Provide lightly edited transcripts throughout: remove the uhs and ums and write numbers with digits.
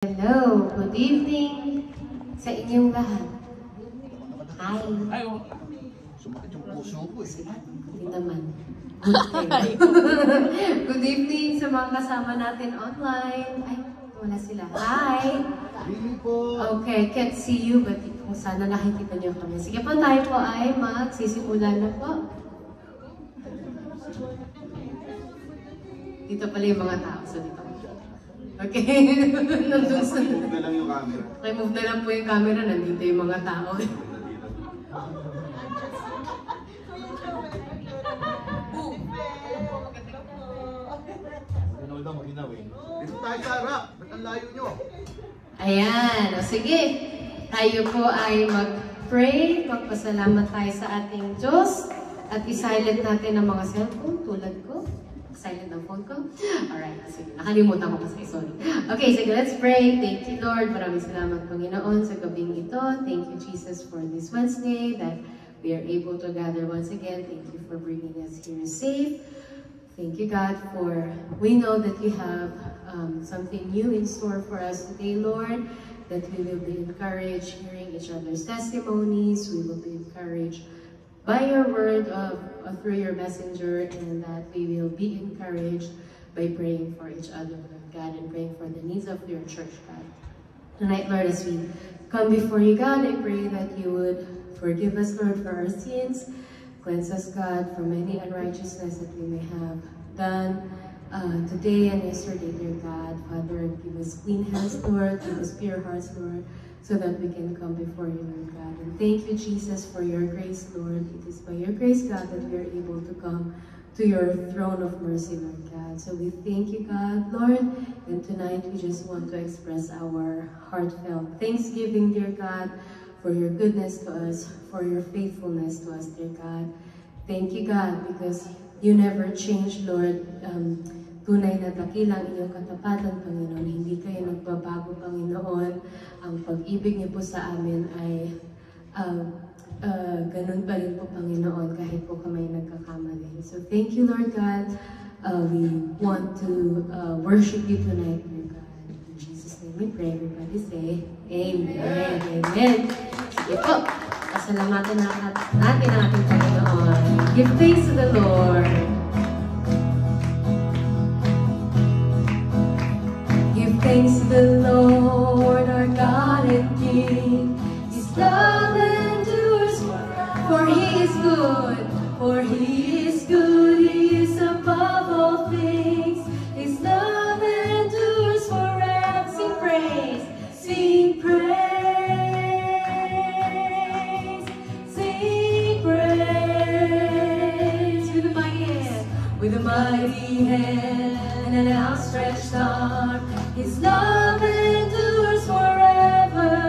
Hello, good evening sa inyong lahat. Hi. Ay, sumakit yung puso ko eh. Hindi naman. Good evening sa mga kasama natin online. Ay, wala sila. Hi. Really po. Okay, can't see you but kung sana nakikita niyo kami. Sige po, tayo po ay magsisimulan na po. Dito pala yung mga tao. So dito. Okay. Nandun sa... Move na lang yung camera. Okay, move na lang po yung camera. Nandito yung mga tao. Rinaldo mo ginaw eh. Dito tayo sa harap. Ba't ang layo nyo? Ayan. O sige. Tayo po ay mag-pray. Magpasalamat tayo sa ating Diyos. At isilent natin ang mga cellphone tulad ko. Silent ang phone ko. Alright. Sige. Nakalimutan ko kasi. Sorry. Okay. Sige. Let's pray. Thank you, Lord. Maraming salamat, Panginoon, sa gabing ito. Thank you, Jesus, for this Wednesday that we are able to gather once again. Thank you for bringing us here safe. Thank you, God, for we know that you have something new in store for us today, Lord, that we will be encouraged hearing each other's testimonies. We will be encouraged by your word through your messenger, and that we will be encouraged by praying for each other, Lord God, and praying for the needs of your church, God. Tonight, Lord, as we come before you, God, I pray that you would forgive us, Lord, for our sins. Cleanse us, God, from any unrighteousness that we may have done today and yesterday, dear God. Father, give us clean hands, Lord. Give us pure hearts, Lord, so that we can come before you, Lord God. And thank you, Jesus, for your grace, Lord. It is by your grace, God, that we are able to come to your throne of mercy, Lord God. So we thank you, God, Lord. And tonight, we just want to express our heartfelt thanksgiving, dear God, for your goodness to us, for your faithfulness to us, dear God. Thank you, God, because you never change, Lord. Tunay na dakilang iyong katapatan, Panginoon. Hindi kayo nagbabago, Panginoon. Ang pag-ibig niyo po sa amin ay ganun pa rin po, Panginoon, kahit po kami nagkakamali. So thank you, Lord God. We want to worship you tonight, dear God. In Jesus' name we pray. Everybody say, Amen. Amen. Sige po. Pasalamatan natin ang ating Panginoon. Give thanks to the Lord. Give thanks to the Lord, our God and King. His love endures forever. For He is good. For He is good. He is above all things. His love endures forever. Sing praise. Sing praise. With a mighty hand and an outstretched arm, His love endures forever.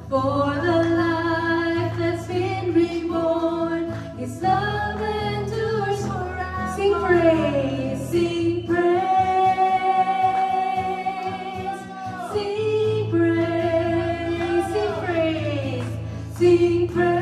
For the life that's been reborn, His love endures forever. Sing praise, sing praise, sing praise, sing praise, sing praise.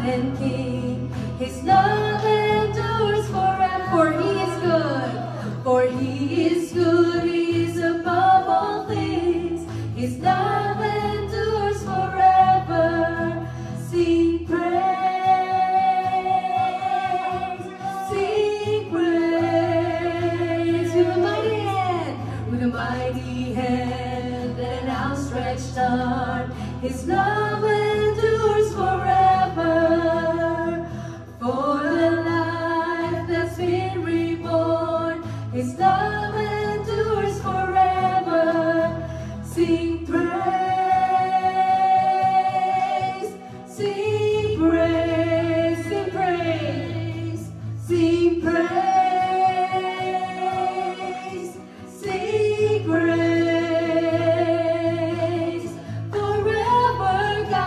And King, His love endures forever. For He is good. For He is good. He is above all things. His love endures forever. Sing praise, sing praise. With a mighty hand, with a mighty hand and an outstretched arm, His love endures forever. For the life that's been reborn, His love endures forever. Sing praise, sing praise, sing praise, sing praise, sing praise. Forever God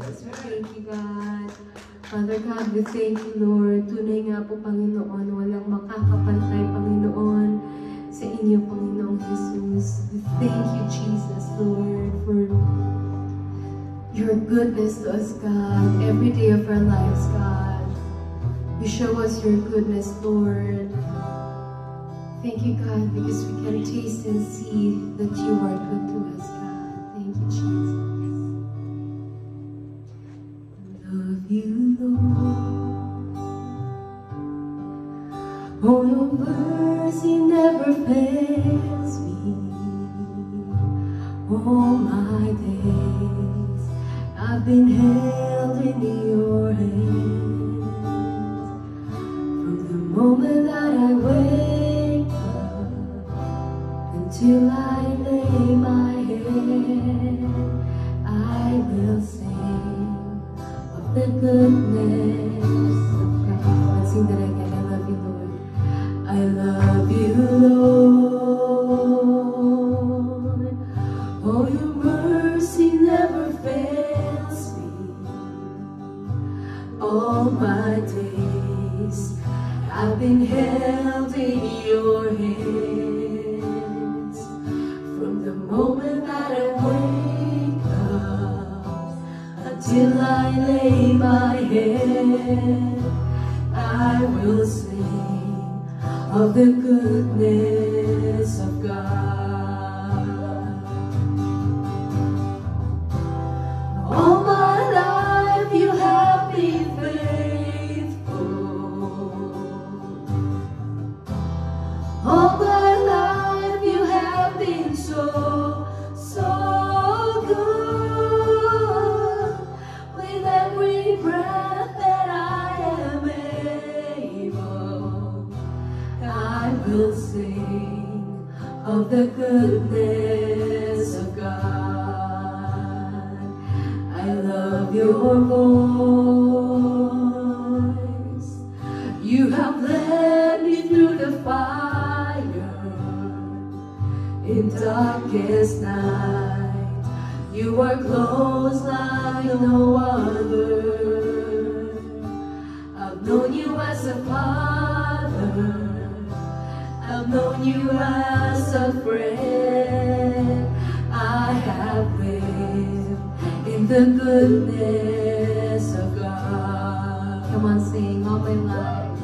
Jesus. We thank you, God. Father God, we thank you, Lord. Tunay nga po, Panginoon, walang makakapantay, Panginoon, sa inyo, Panginoong Jesus. We thank you, Jesus, Lord, for your goodness to us, God, every day of our lives, God. You show us your goodness, Lord. Thank you, God, because we can taste and see that you are good to us, God. Thank you, Jesus. Love you, Lord. Oh, your mercy never fails me. All my days I've been held in your hands. From the moment that I wake up until I lay my head, I will sing of the goodness of God. Let's sing that again. I love you, Lord. I love you, Lord. Oh, your mercy never fails me. All my days I've been held in your hands. From the moment that I wake up until I lay my head, I will sing of the goodness of God. All my life you have been faithful. All my life you have been so, so good. With every breath that I am able, I will sing of the goodness of God. I love your voice. You have led me through the fire in darkest night. You are close like no other. I've known you as a father. I've known you as a friend. I have lived in the goodness of God. Come on, sing all my life.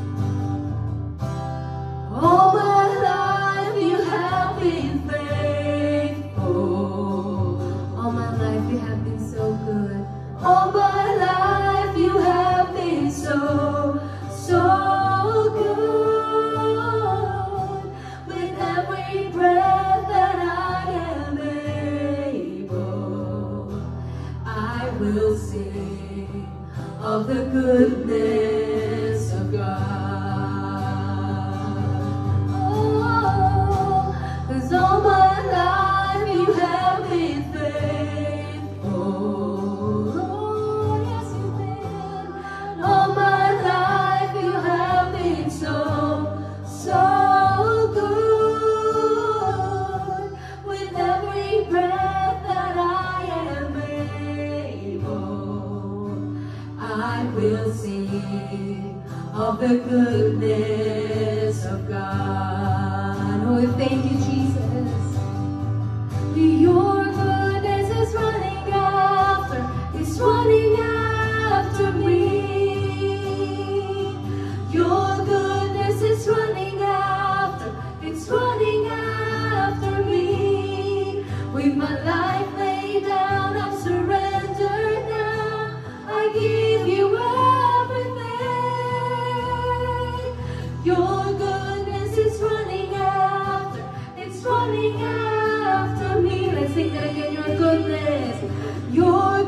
All my life you have been faithful. All my life you have been so good. All my life you have been so, so good. With every breath that I am able, I will sing of the goodness of God. Oh, 'cause all my life you have been faithful. Oh, yes you've been. All my life you have been so, so good. With every breath that I am able, I will sing of the goodness of God. Oh, thank you, Jesus. Your goodness is running after me. Your goodness is running after me. With my life laid down, I'm surrendered now. I give you everything. Your goodness is running after me. Let's sing that again. Your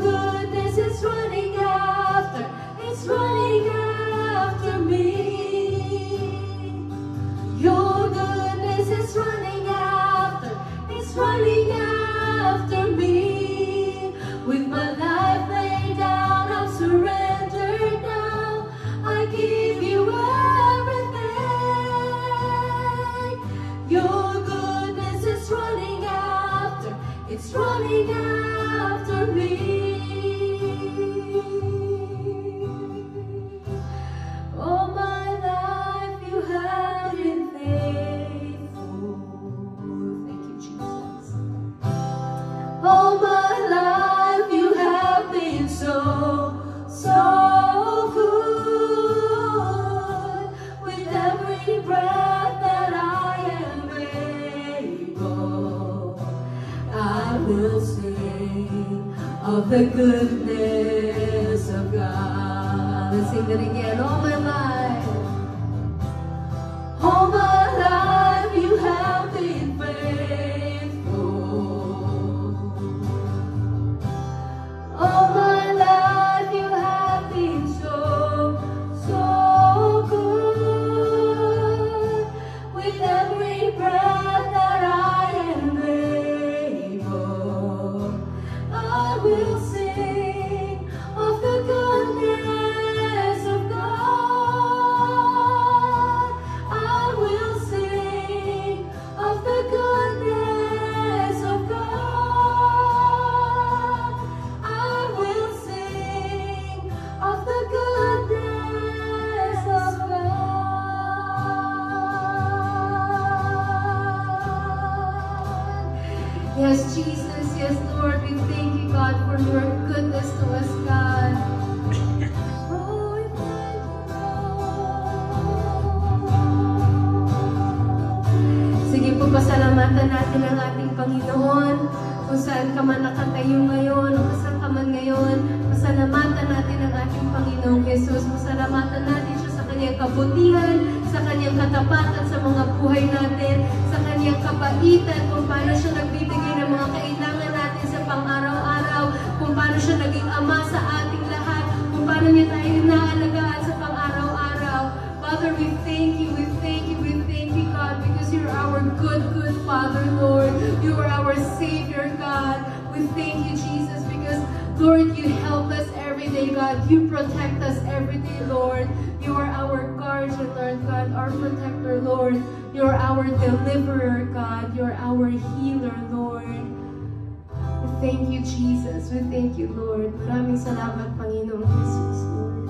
goodness is running after me. Your goodness is running after me. With my life laid down, I'm surrendered. of the goodness of God. Let's sing that again. All my life, all my life you have been faithful. All my life you have been so, so good. With every breath that I am able, I will sing of the goodness of God. I will sing of the goodness of God. I will sing of the goodness of God. Yes, Jesus, yes, Lord, we thank you, God, for your goodness to us, God. Oh, we thank you, Lord. Sige po, pasalamatan natin ang ating Panginoon. Kung saan ka man nakatayo ngayon, o saan ka man ngayon, pasalamatan natin ang ating Panginoong Jesus. Pasalamatan natin siya sa kanyang kabutihan, sa kanyang katapatan sa mga buhay natin, sa kanyang kabaitan, kung paano siya nagbibigay ng mga kailangan natin sa pang-araw-araw, kung paano siya naging ama sa ating lahat, kung paano niya tayo inaalagaan sa pang-araw-araw. Father, we thank you, we thank you, we thank you, God, because you're our good, good Father, Lord. You are our Savior, God. We thank you, Jesus, because, Lord, you help us every day, God. You protect us every day, Lord. You are our guardian, Lord God, our protector, Lord. You're our deliverer, God. You're our healer, Lord. We thank you, Jesus. We thank you, Lord. Maraming salamat, Panginoong Jesus, Lord.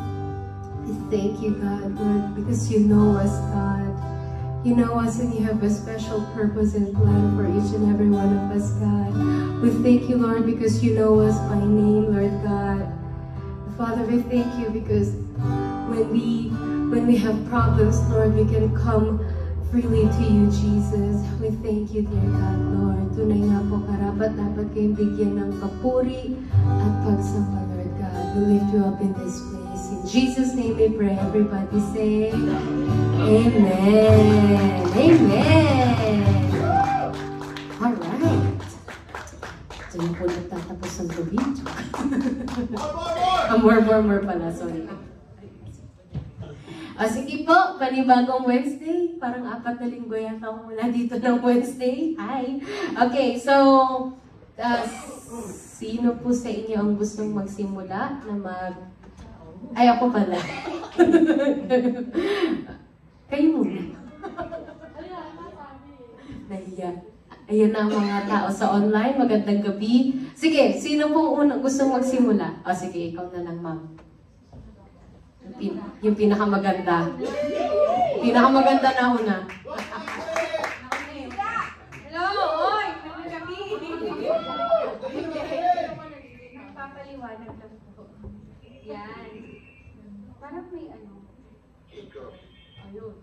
We thank you, God, Lord, because you know us, God. You know us and you have a special purpose and plan for each and every one of us, God. We thank you, Lord, because you know us by name, Lord God. Father, we thank you because when we have problems, Lord, we can come freely to you, Jesus. We thank you, dear God, Lord. Tunay nga po, karapat dapat kayong bigyan ng papuri at pagsamba, Lord God. We lift you up in this place. In Jesus' name we pray. Everybody say, Amen. Amen. Alright. Diyan po nagtatapos ang video. More pala, sorry. Sige po, panibagong Wednesday. Parang 4 na linggo yata ako mula dito ng Wednesday. Hi! Okay, so, sino po sa inyo ang gustong magsimula na Ay, ako pala. Kayo muna. Nahiya. Ayan na ang mga tao sa online. Magandang gabi. Sige, sino pong gustong magsimula? O sige, ikaw na lang, ma'am. Yung pinakamaganda. Pinakamaganda na una. Hello! Oy! Magandang gabi! Papaliwanag lang po. Yan. Parang may ano. Ayun.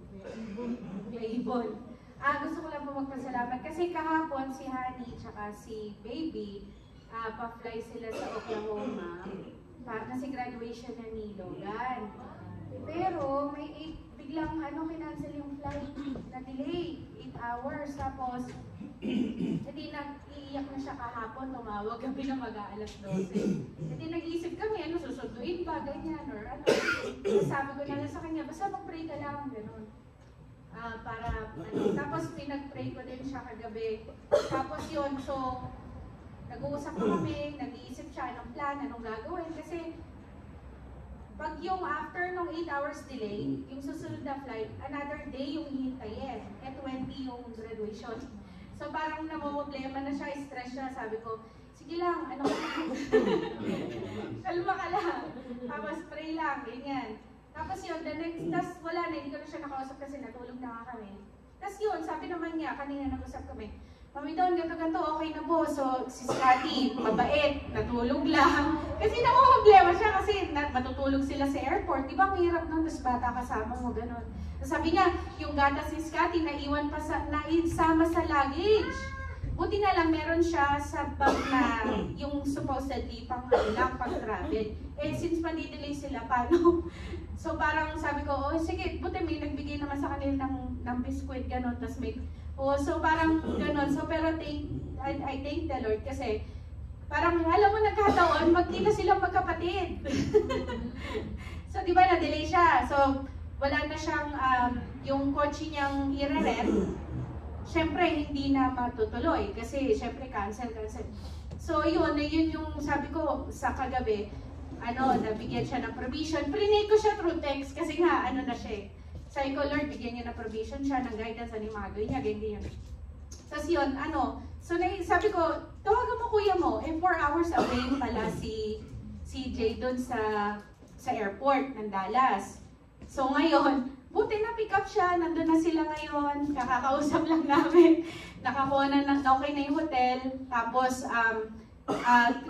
May ibon. Gusto ko lang po magpasalamat kasi kahapon si Honey tsaka si Baby pa-fly sila sa Oklahoma. Kasi graduation na ni Logan. Pero may biglang kinancel yung flight na delay. 8 hours. Tapos hindi nag-iiyak na siya kahapon. Tumawag gabi na mag-aalas 12. Hindi nag-iisip kami, susunduin ba, ganyan, or ano. Sabi ko na lang sa kanya, basta mag-pray ka lang, gano'n. Tapos pinag-pray ko din siya kagabi. Tapos yun, so, nag-uusap kami, nag-iisip siya anong plan, anong gagawin. Kasi, pag yung after nung 8 hours delay, yung susunod na flight, another day yung hihintayin. At 20 yung graduation. So parang namumblema na siya, stress siya. Sabi ko, sige lang, kalma ka lang. Tapos pray lang, ganyan. Tapos yun, the next, tas wala na, hindi ko na siya nakausap kasi natulog na nga kami. Tapos yun, sabi naman niya, kanina nag-usap kami, Mami Dawn, ganito, okay na po. So, si Scotty, mabait, natulog lang. Kasi namumblema siya kasi matutulog sila sa airport. Di ba ang hirap nun, tapos bata kasama mo, gano'n. Sabi niya, yung gatas ni Scotty, naisama sa luggage. Buti na lang meron siya sa bag na yung supposedly pang lang, pang travel. Eh since madidelay sila, paano? So parang sabi ko, oh sige, buti may nagbigay naman sa kanila ng biskwit, gano'n, tas may, so parang gano'n. So pero I thank the Lord kasi parang alam mo nagkataon, magkita silang magkapatid. So di ba na-delay siya. So wala na siyang, yung kotse niyang i-rent, syempre hindi na matutuloy kasi syempre cancel. So yun yung sabi ko sa kagabi, nabigyan siya ng provision. Prinay ko siya through text kasi nga na siya. Sabi ko, Lord, bigyan niya ng provision siya, ng guidance, ano yung mga gawin niya, ganyan. Tapos yun, sabi ko, tawagan mo kuya mo, 4 hours away pala si Jay doon sa airport ng Dallas. So ngayon, buti na pick up siya, nandun na sila ngayon, kakakausap lang namin, nakakuha na, okay na yung hotel, tapos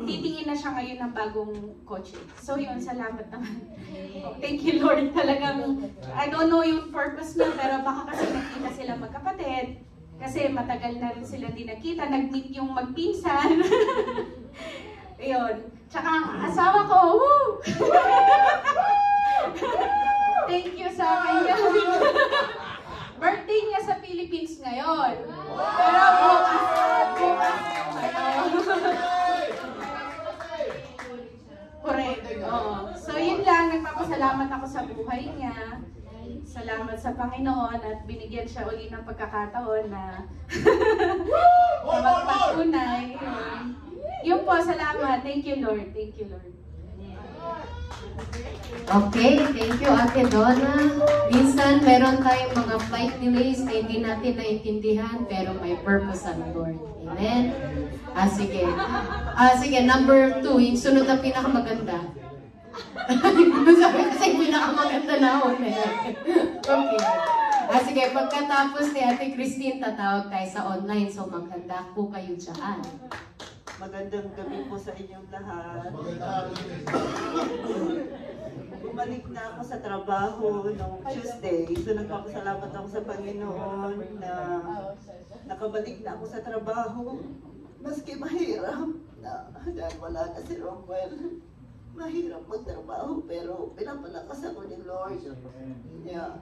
titingin na siya ngayon ng bagong kotse. So yun, salamat naman. Thank you Lord, talagang, I don't know yung purpose niya, pero baka kasi nakita sila magkapatid, kasi matagal na rin sila hindi nakita, nag-meet yung magpinsan. Ayun, tsaka ang asawa ko, woo! Thank you sa kanya. Birthday niya sa Philippines ngayon. Pero bukas. Correct. Oo. So yun lang, nagpapasalamat ako sa buhay niya. Salamat sa Panginoon at binigyan siya uli ng pagkakataon na magpatunay. Yun po, salamat. Thank you Lord. Thank you Lord. Okay, thank you Ate Donna. Minsan meron tayong mga flight delays na hindi natin naintindihan pero may purpose ang Lord. Amen? Sige. Sige, number 2, yung sunod na pinakamaganda. Sabi kasi pinakamaganda na ako. Okay. Sige, pagkatapos ni Ate Christine, tatawag tayo sa online. So maghanda po kayo dyan. Magandang gabi po sa inyong lahat. Bumalik na ako sa trabaho noong Tuesday. So nagpapasalamat ako sa Panginoon na nakabalik na ako sa trabaho. Maski mahirap na dahil wala na si Rockwell. Mahirap magtrabaho pero pinapalakas ako ni Lord. Yeah.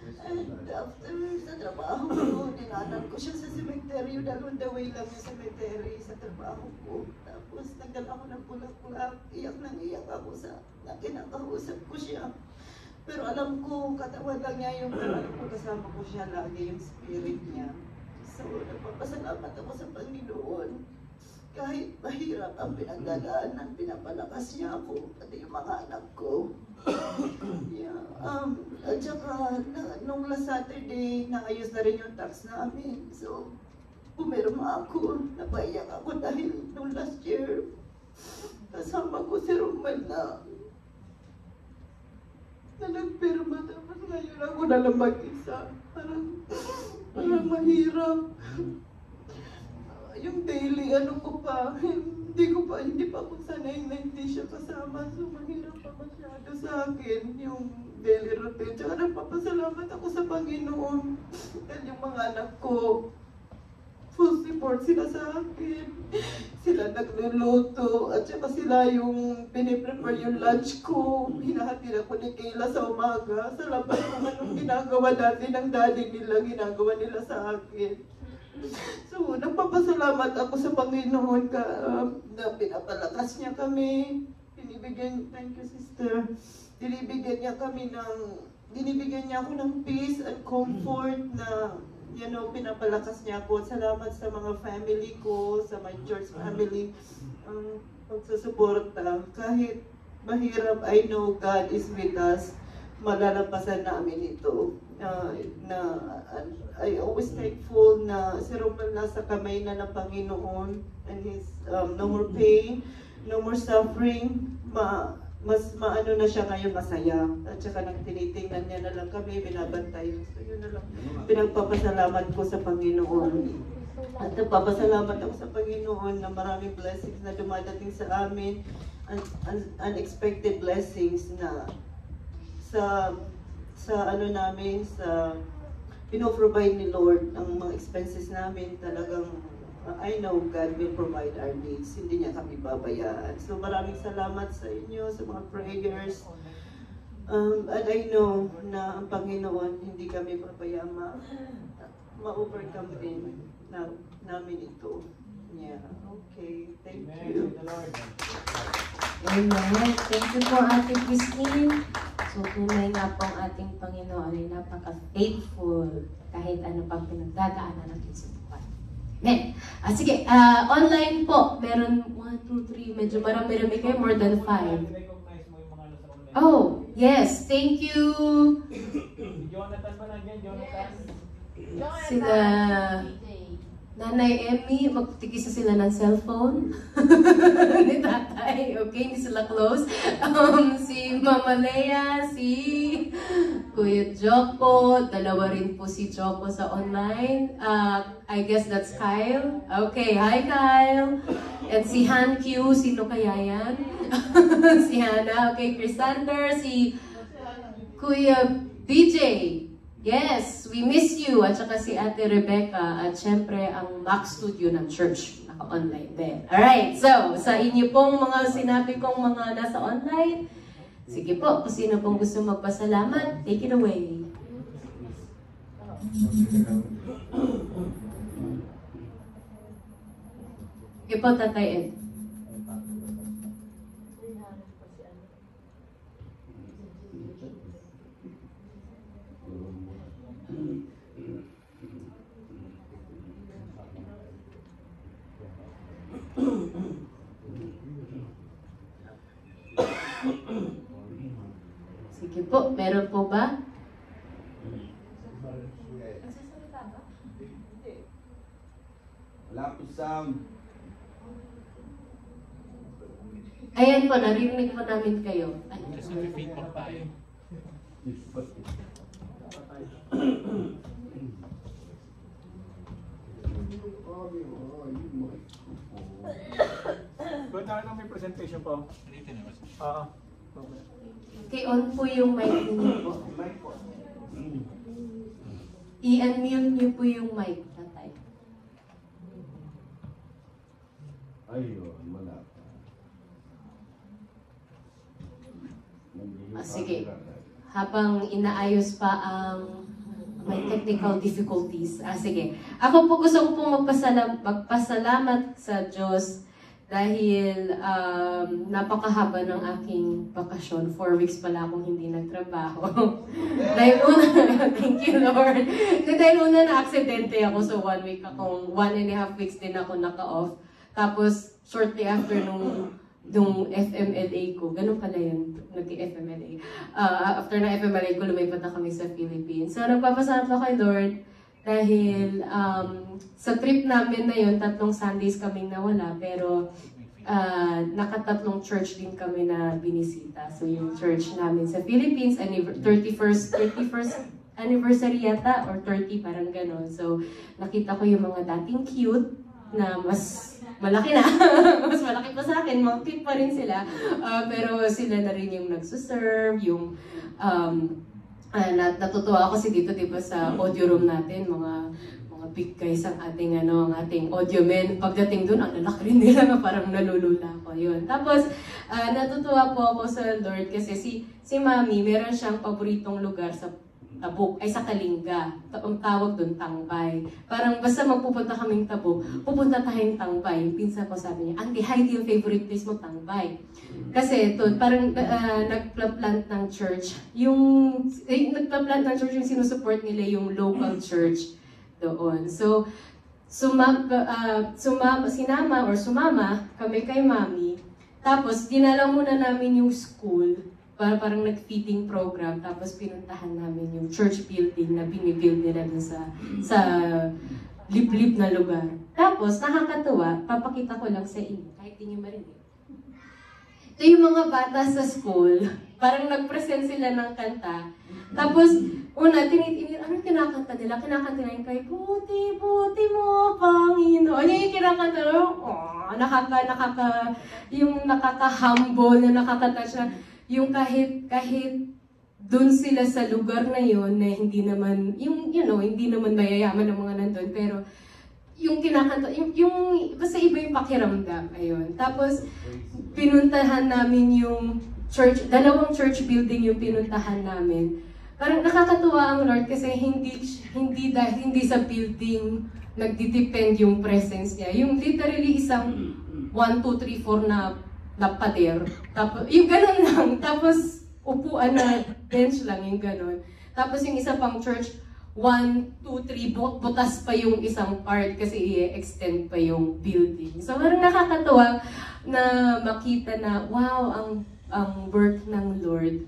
And after sa trabaho ko, dinanan ko siya sa cemetery, dahil on the way lang yung cemetery sa trabaho ko. Tapos nagdala ako ng bulak-bulak, iyak nang iyak ako sa kinakausap ko siya. Pero alam ko, katawan lang niya yung kasama ko siya lagi, yung spirit niya. So, nagpapasalamat ako sa Panginoon. Kahit mahirap ang pinagdadaanan, pinapalakas niya ako, pati yung mga anak ko. Yeah. At saka, nung last Saturday, naayos na rin yung tax namin. So, pumirma ako, napaiyak ako dahil nung last year, kasama ko si Romel na nagpirma. Tapos ngayon ako na lang mag-isa. Parang mahirap. Yung daily ko pa, hindi pa ako sanay na hindi siya kasama. So mahirap pa masyado sa akin yung daily routine. Tsaka nagpapasalamat ako sa Panginoon. Dahil yung mga anak ko, full support sila sa akin. Sila nagluluto at saka sila yung piniprepare yung lunch ko. Hinahatid ako ni Kayla sa umaga. Sa labas kung anong ginagawa dati ng daddy nila, ginagawa nila sa akin. So, nagpapasalamat ako sa Panginoon na pinapalakas niya kami. Thank you sister. Binibigyan niya ako ng peace and comfort na, pinapalakas niya ako. Salamat sa mga family ko, sa my church family, pagsusuporta. Kahit mahirap, I know God is with us. Malalampasan namin ito. I always thankful na si Romel nasa kamay na ng Panginoon and his no more pain, no more suffering. Mas maano na siya ngayon, masaya. At saka nang tinitingnan niya na lang kami, binabantay. So yun na lang. Pinagpapasalamat ko sa Panginoon. At nagpapasalamat ako sa Panginoon na maraming blessings na dumadating sa amin. Unexpected blessings na sa pino-provide ni Lord ang mga expenses namin. Talagang I know God will provide our needs. Hindi niya kami babayaan. So maraming salamat sa inyo, sa mga prayers. And I know na ang Panginoon, hindi kami babayaan ma-overcome din namin ito. Yeah, okay. Thank you. Amen. Thank you po, Ate Christine. So, tunay nga po ang ating Panginoon ay napaka-faithful kahit ano pang pinagdadaanan natin sa buhay. Amen. Sige, online po. Meron 1, 2, 3, medyo marami-rami kayo, more than 5. Oh, yes. Thank you. Jonathan pa nandiyan, Jonathan. Sila Nanay Emmy, magtikisa sila ng cellphone ni tatay. Okay, hindi sila close. Si Mama Lea, si Kuya Joko, dalawa rin po si Joko sa online. I guess that's Kyle. Okay, hi Kyle. And si Han Q, sino kaya yan? Si Hannah. Okay, Chrysander, si Kuya DJ. Yes, we miss you. At saka si Ate Rebecca. At syempre, ang Max Studio ng church. Naka-online din. Alright, so, sa inyo pong mga sinabi kong mga nasa online, sige po, kung sino pong gusto magpasalamat, take it away. Sige po, Tatay Ed. Sige po, meron po ba? Nagsasalita ba? Wala po sound. Ayan po, narinig po namin kayo. Kasi may feedback tayo. Ba't tayo may presentation po? Oo. Okay, on po yung mic niyo po. I-unmute niyo po yung mic, Tatay. Ayun, wala pa. Sige. Habang inaayos pa ang may technical difficulties. Sige. Ako po gusto ko pong magpasalamat sa Diyos dahil napakahaba ng aking bakasyon. 4 weeks pala akong hindi nagtrabaho. Dahil una, thank you Lord. Dahil una na-aksidente ako, so 1 week akong, 1.5 weeks din ako naka-off. Tapos, shortly after nung FMLA ko, ganun pala yun, nag-FMLA. After na FMLA ko, lumipat na kami sa Philippines. So, nagpapasalamat ako kay Lord dahil sa trip namin na yun, 3 Sundays kaming nawala, pero nakatatlong church din kami na binisita. So, yung church namin sa Philippines, 31st anniversary yata, or 30, parang ganun. So, nakita ko yung mga dating cute na mas malaki na. Mas malaki pa sa akin. Mga cute pa rin sila. Pero sila na rin yung nagsuserve, yung natutuwa ako kasi dito, diba, sa audio room natin, mga big guys ang ating, ang ating audio men. Pagdating doon, ang lalaki rin nila, parang nalulula ko yun. Tapos, natutuwa po ako sa Lord kasi si Mami, meron siyang paboritong lugar sa Tabuk, ay sa Kalinga. Ang tawag doon, Tangbay. Parang basta magpupunta kaming Tabuk, pupunta tayong Tangbay. Yung pinsa ko sabi niya, Auntie Heidi, yung favorite place mo, Tangbay. Kasi ito, parang nagpla-plant ng church. Nagpla-plant ng church yung sinusupport nila yung local church doon. So, sumama kami kay Mami. Tapos, dinala muna namin yung school. Parang nag-feeding program, tapos pinuntahan namin yung church building na binibuild nila dun sa liblib na lugar. Tapos, nakakatuwa, papakita ko lang sa inyo, kahit di nyo marinig. Ito yung mga bata sa school, parang nag-present sila ng kanta. Tapos, una, anong kinakanta nila? Kinakanta nila yung kay, Buti, buti mo, Panginoon. Yung kinakanta nila, yung nakaka-humble, na nakaka-touch na, yung kahit doon sila sa lugar na yon na hindi naman, hindi naman mayayaman ng mga nandun, pero yung kinakanta, basta iba yung pakiramdam, ayun. Tapos, pinuntahan namin yung church, dalawang church building yung pinuntahan namin. Parang nakakatuwa ang Lord kasi hindi sa building nagdidepend yung presence niya. Yung literally isang 1, 2, 3, 4 na pader. Tapos, yung ganun lang. Tapos, upuan na bench lang, yung ganun. Tapos yung isa pang church, 1, 2, 3, butas pa yung isang part kasi i-extend pa yung building. So parang nakakatuwa na makita na, wow, ang work ng Lord,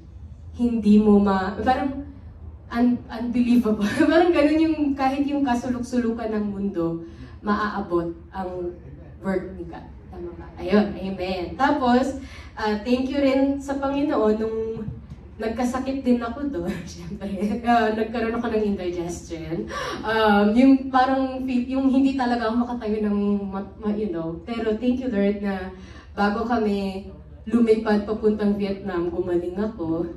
hindi mo parang unbelievable. Parang ganun yung, kahit yung kasulok-sulukan ng mundo, maaabot ang work ni God. Tama ba? Ayun, amen. Tapos, thank you rin sa Panginoon nung nagkasakit din ako doon, syempre. Nagkaroon ako ng indigestion. Yung parang, yung hindi talaga ako makatayo ng, pero thank you Lord na bago kami lumipad papuntang Vietnam, gumaling ako.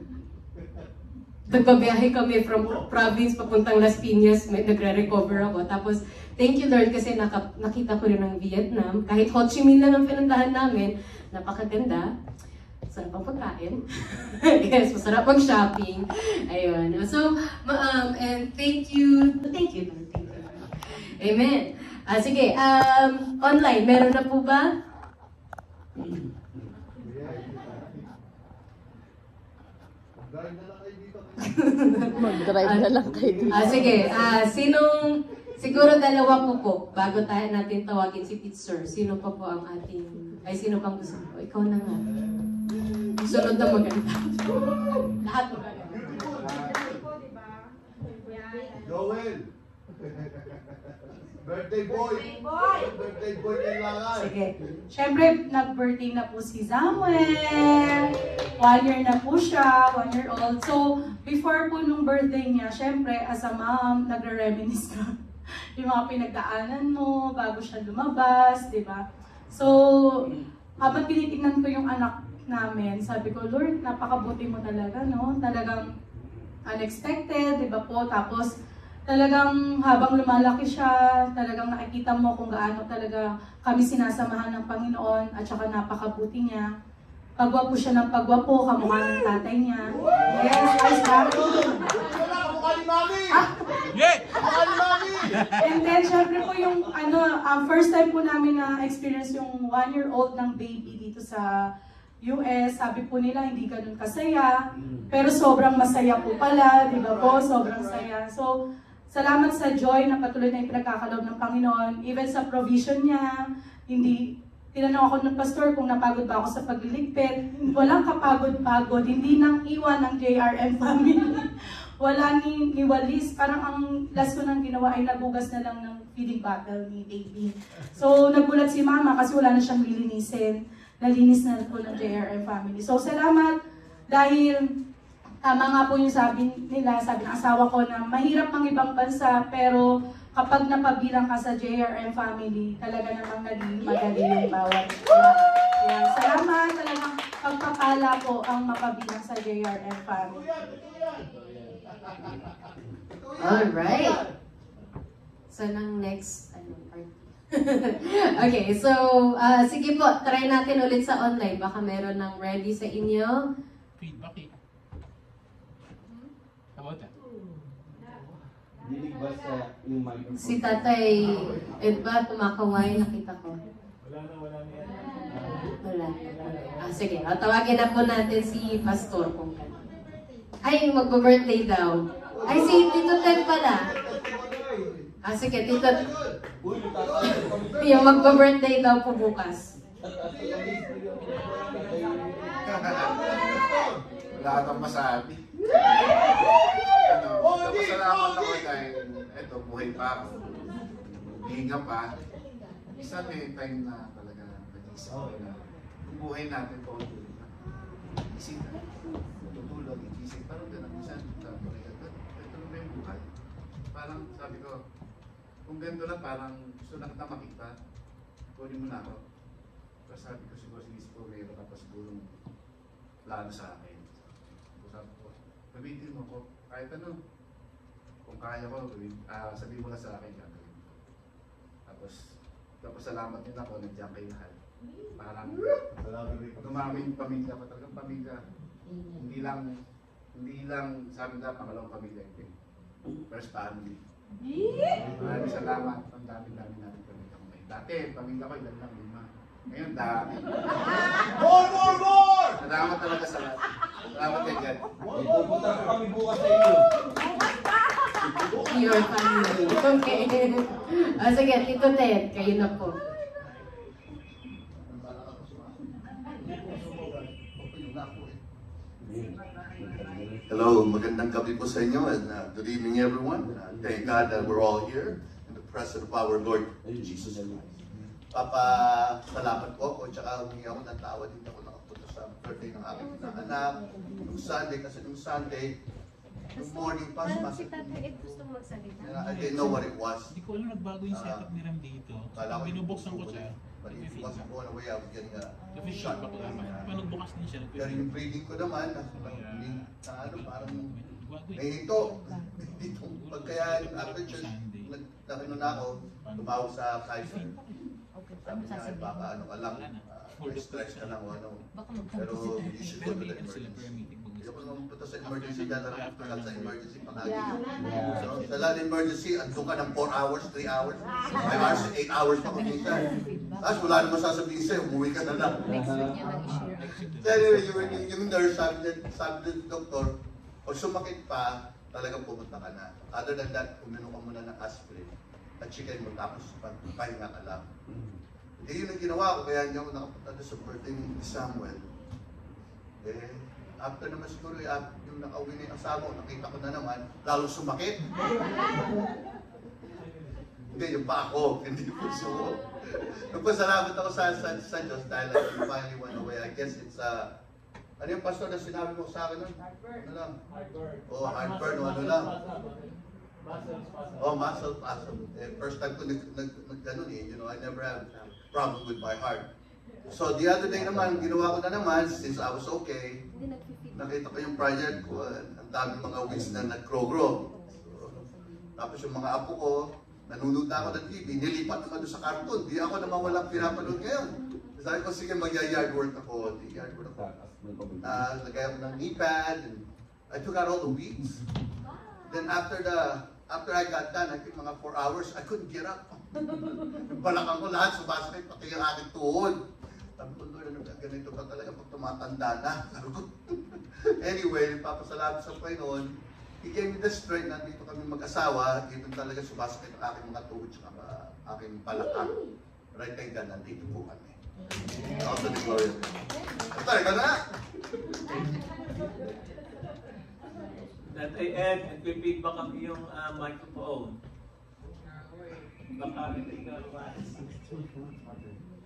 Nagbabiyahe kami from province papuntang Las Piñas, nagre-recover ako. Tapos, thank you Lord kasi nakita ko rin ng Vietnam. Kahit Ho Chi Minh lang ang pinuntahan namin, napakaganda. Sarap ang pagkain. Yes, masarap ang shopping. Ayun. So, and thank you. Thank you. Amen. Sige, online, meron na po ba? Mag-drive na lang kayo dito. Sige, siguro dalawa po bago natin tawagin si Teacher. Sino pa po ang sino pang gusto mo? Ikaw na nga. Sunod na maganda. Lahat maganda. Joel! Birthday boy! Birthday boy kailangan! Sige. Siyempre, nag-birthday na po si Samuel. 1 year na po siya, 1 year old. So, before po nung birthday niya, siyempre, as a mom, nagre-reminisce ka. Yung mga pinagdaanan mo, bago siya lumabas, di ba? So, habang tinitingnan ko yung anak namin, sabi ko, Lord, napakabuti mo talaga, no? Talagang unexpected, di ba po? Tapos, talagang habang lumalaki siya, talagang nakikita mo kung gaano talaga kami sinasamahan ng Panginoon at saka napakabuti niya. Pagwapo siya ng pagwapo, kamukha ng tatay niya. Yes, guys, And then, syempre po yung first time po namin na experience yung 1-year-old ng baby dito sa US, sabi po nila hindi ganun kasaya, pero sobrang masaya po pala, di ba po? Sobrang saya. So, salamat sa joy na patuloy na ipinagkakaloob ng Panginoon. Even sa provision niya, tinanong ako ng pastor kung napagod ba ako sa pagliligpit. Walang kapagod-pagod, hindi nang iwan ng JRM family. Wala ni walis. Parang ang last ko nang ginawa ay nagugas na lang ng feeding bottle ni baby. So, nagulat si mama kasi wala na siyang lilinisin. Nalinis na po ng JRM family. So, salamat dahil tama nga po yung sabi nila, sabi ng asawa ko na mahirap mang ibang bansa, pero kapag napabilang ka sa JRM family, talaga namang naging madali yung bawat. Yeah. Salamat, talagang pagpapala po ang mapabilang sa JRM family. Alright. So, nang next, part? Okay, so, sige po, try natin ulit sa online. Baka meron ng ready sa inyo. Feedback eh. About that? Dinig ba sa yung microphone? Si Tatay Edba, kumakaway, nakita ko. Wala na yan. Wala. Sige, tawagin na po natin si Pastor kung gano'n. Ay, magpa-birthday daw. Ay, si Tito Ted pala. Sige, Tito. Yung magpa-birthday daw po bukas. Wala kang masabi. Napasalamat ako dahil eto, buhay pa ako. Hinga pa. Isa may time na talaga nag-isip ko na buhay natin po. Isip na. Tutulog, isip. Parang ganun. Minsan, ito na yung buhay. Parang sabi ko, kung ganito lang, parang gusto na kita makita, kunin mo na ako. Tapos sabi ko siguro, sinisip ko, meron ka pa siguro plano sa akin. Sabi ko, gamitin mo ko, kahit ano. Kung kaya ko, sabihin mo lang sa akin, gagawin ko. At Tapos, napasalamat din ako, nandiyan kayo lahat. Parang, dumami yung pamilya ko, talagang pamilya. Hindi lang sabi nila, pangalawang pamilya, hindi. First family. Maraming salamat, ang dami-dami natin pamilya ko. Dati, pamilya ko, ilan lang, 5. Ngayon, dami. More! Salamat talaga sa lahat. Salamat kay God. Pupunta na kami bukas sa inyo. Your family. Okay. Sige, Tito Ted, kayo na po. Hello, magandang gabi po sa inyo and good evening everyone. Thank God that we're all here in the presence of our Lord Jesus Christ. Salamat po ako, tsaka humingi ako ng tawad, hindi ako nakapunta sa birthday ng aking anak. Nung Sunday, kasi nung Sunday, nung morning pa, Si Tatay Ed gusto magsalita. I didn't know what it was. Hindi ko alam nagbago yung setup ni Ram dito. Kala ko Binubuksan ko siya. But if it wasn't going away, I was getting a Kasi shot. shot pa paano nagbukas din siya. Pero yung breathing ko naman, parang nahinto. Dito, pagkaya after church, nagtakino na ako, tumawag sa Kaiser. Sabi niya, baka ano ka lang, stress ka lang o ano. Pero you should go to the emergency. Hindi ako naman punta sa emergency dahil nakakakal sa emergency palagi. So sa lahat emergency, andun ka ng 4 hours, 3 hours, 5 hours, 8 hours pa kuminsan. Tapos wala naman sasabihin sa'yo, umuwi ka na lang. Next week niya nag-share. Anyway, yung nurse, sabi ng doktor, pag sumakit pa, talagang pumunta ka na. Other than that, uminom ka muna ng aspirin at chicken mo tapos pahinga ka lang. Yun ang ginawa ko, kaya hindi ako nakapunta sa birthday ni Samuel. After naman siguro, yung nakauwi na yung asawa ko, nakita ko na naman, lalo sumakit. Hindi, yung pa ako, hindi puso ko. Nagpasalamat ako sa Diyos dahil I finally went away. I guess it's ano yung pastor na sinabi mo sa akin nun? Ano lang? Oh, heartburn o ano lang? Oh, muscle spasm. First time ko nag-ganon you know, I never had problem with my heart. So the other day naman, ginawa ko na naman, since I was okay, nakita ko yung project ko, ang daming mga weeds na nag-grow. Tapos yung mga apo ko, nanonood na ako ng TV, nilipat naman doon sa cartoon. Di ako naman walang pinapanood ngayon. Sabi ko, sige, mag-yard work ako. Yard work ako. Lagay ako ng knee pad, and I took out all the weeds. Then after I got done, I think mga 4 hours, I couldn't get up. Yung balakang ko lahat, sumasakit, pati yung aking tuhod. Sabi ko, Lord, ganito ka talaga pag tumatanda na. Anyway, papasalamat sa Panginoon. He gave me the strength, nandito kami mag-asawa, even talaga sumasakit ang aking mga tuhod at aking balakang. But I thank God, nandito po kami. All to the glory of God. Talaga na! Tatay Ed, nag-feedback kami yung microphone. Baka hindi ka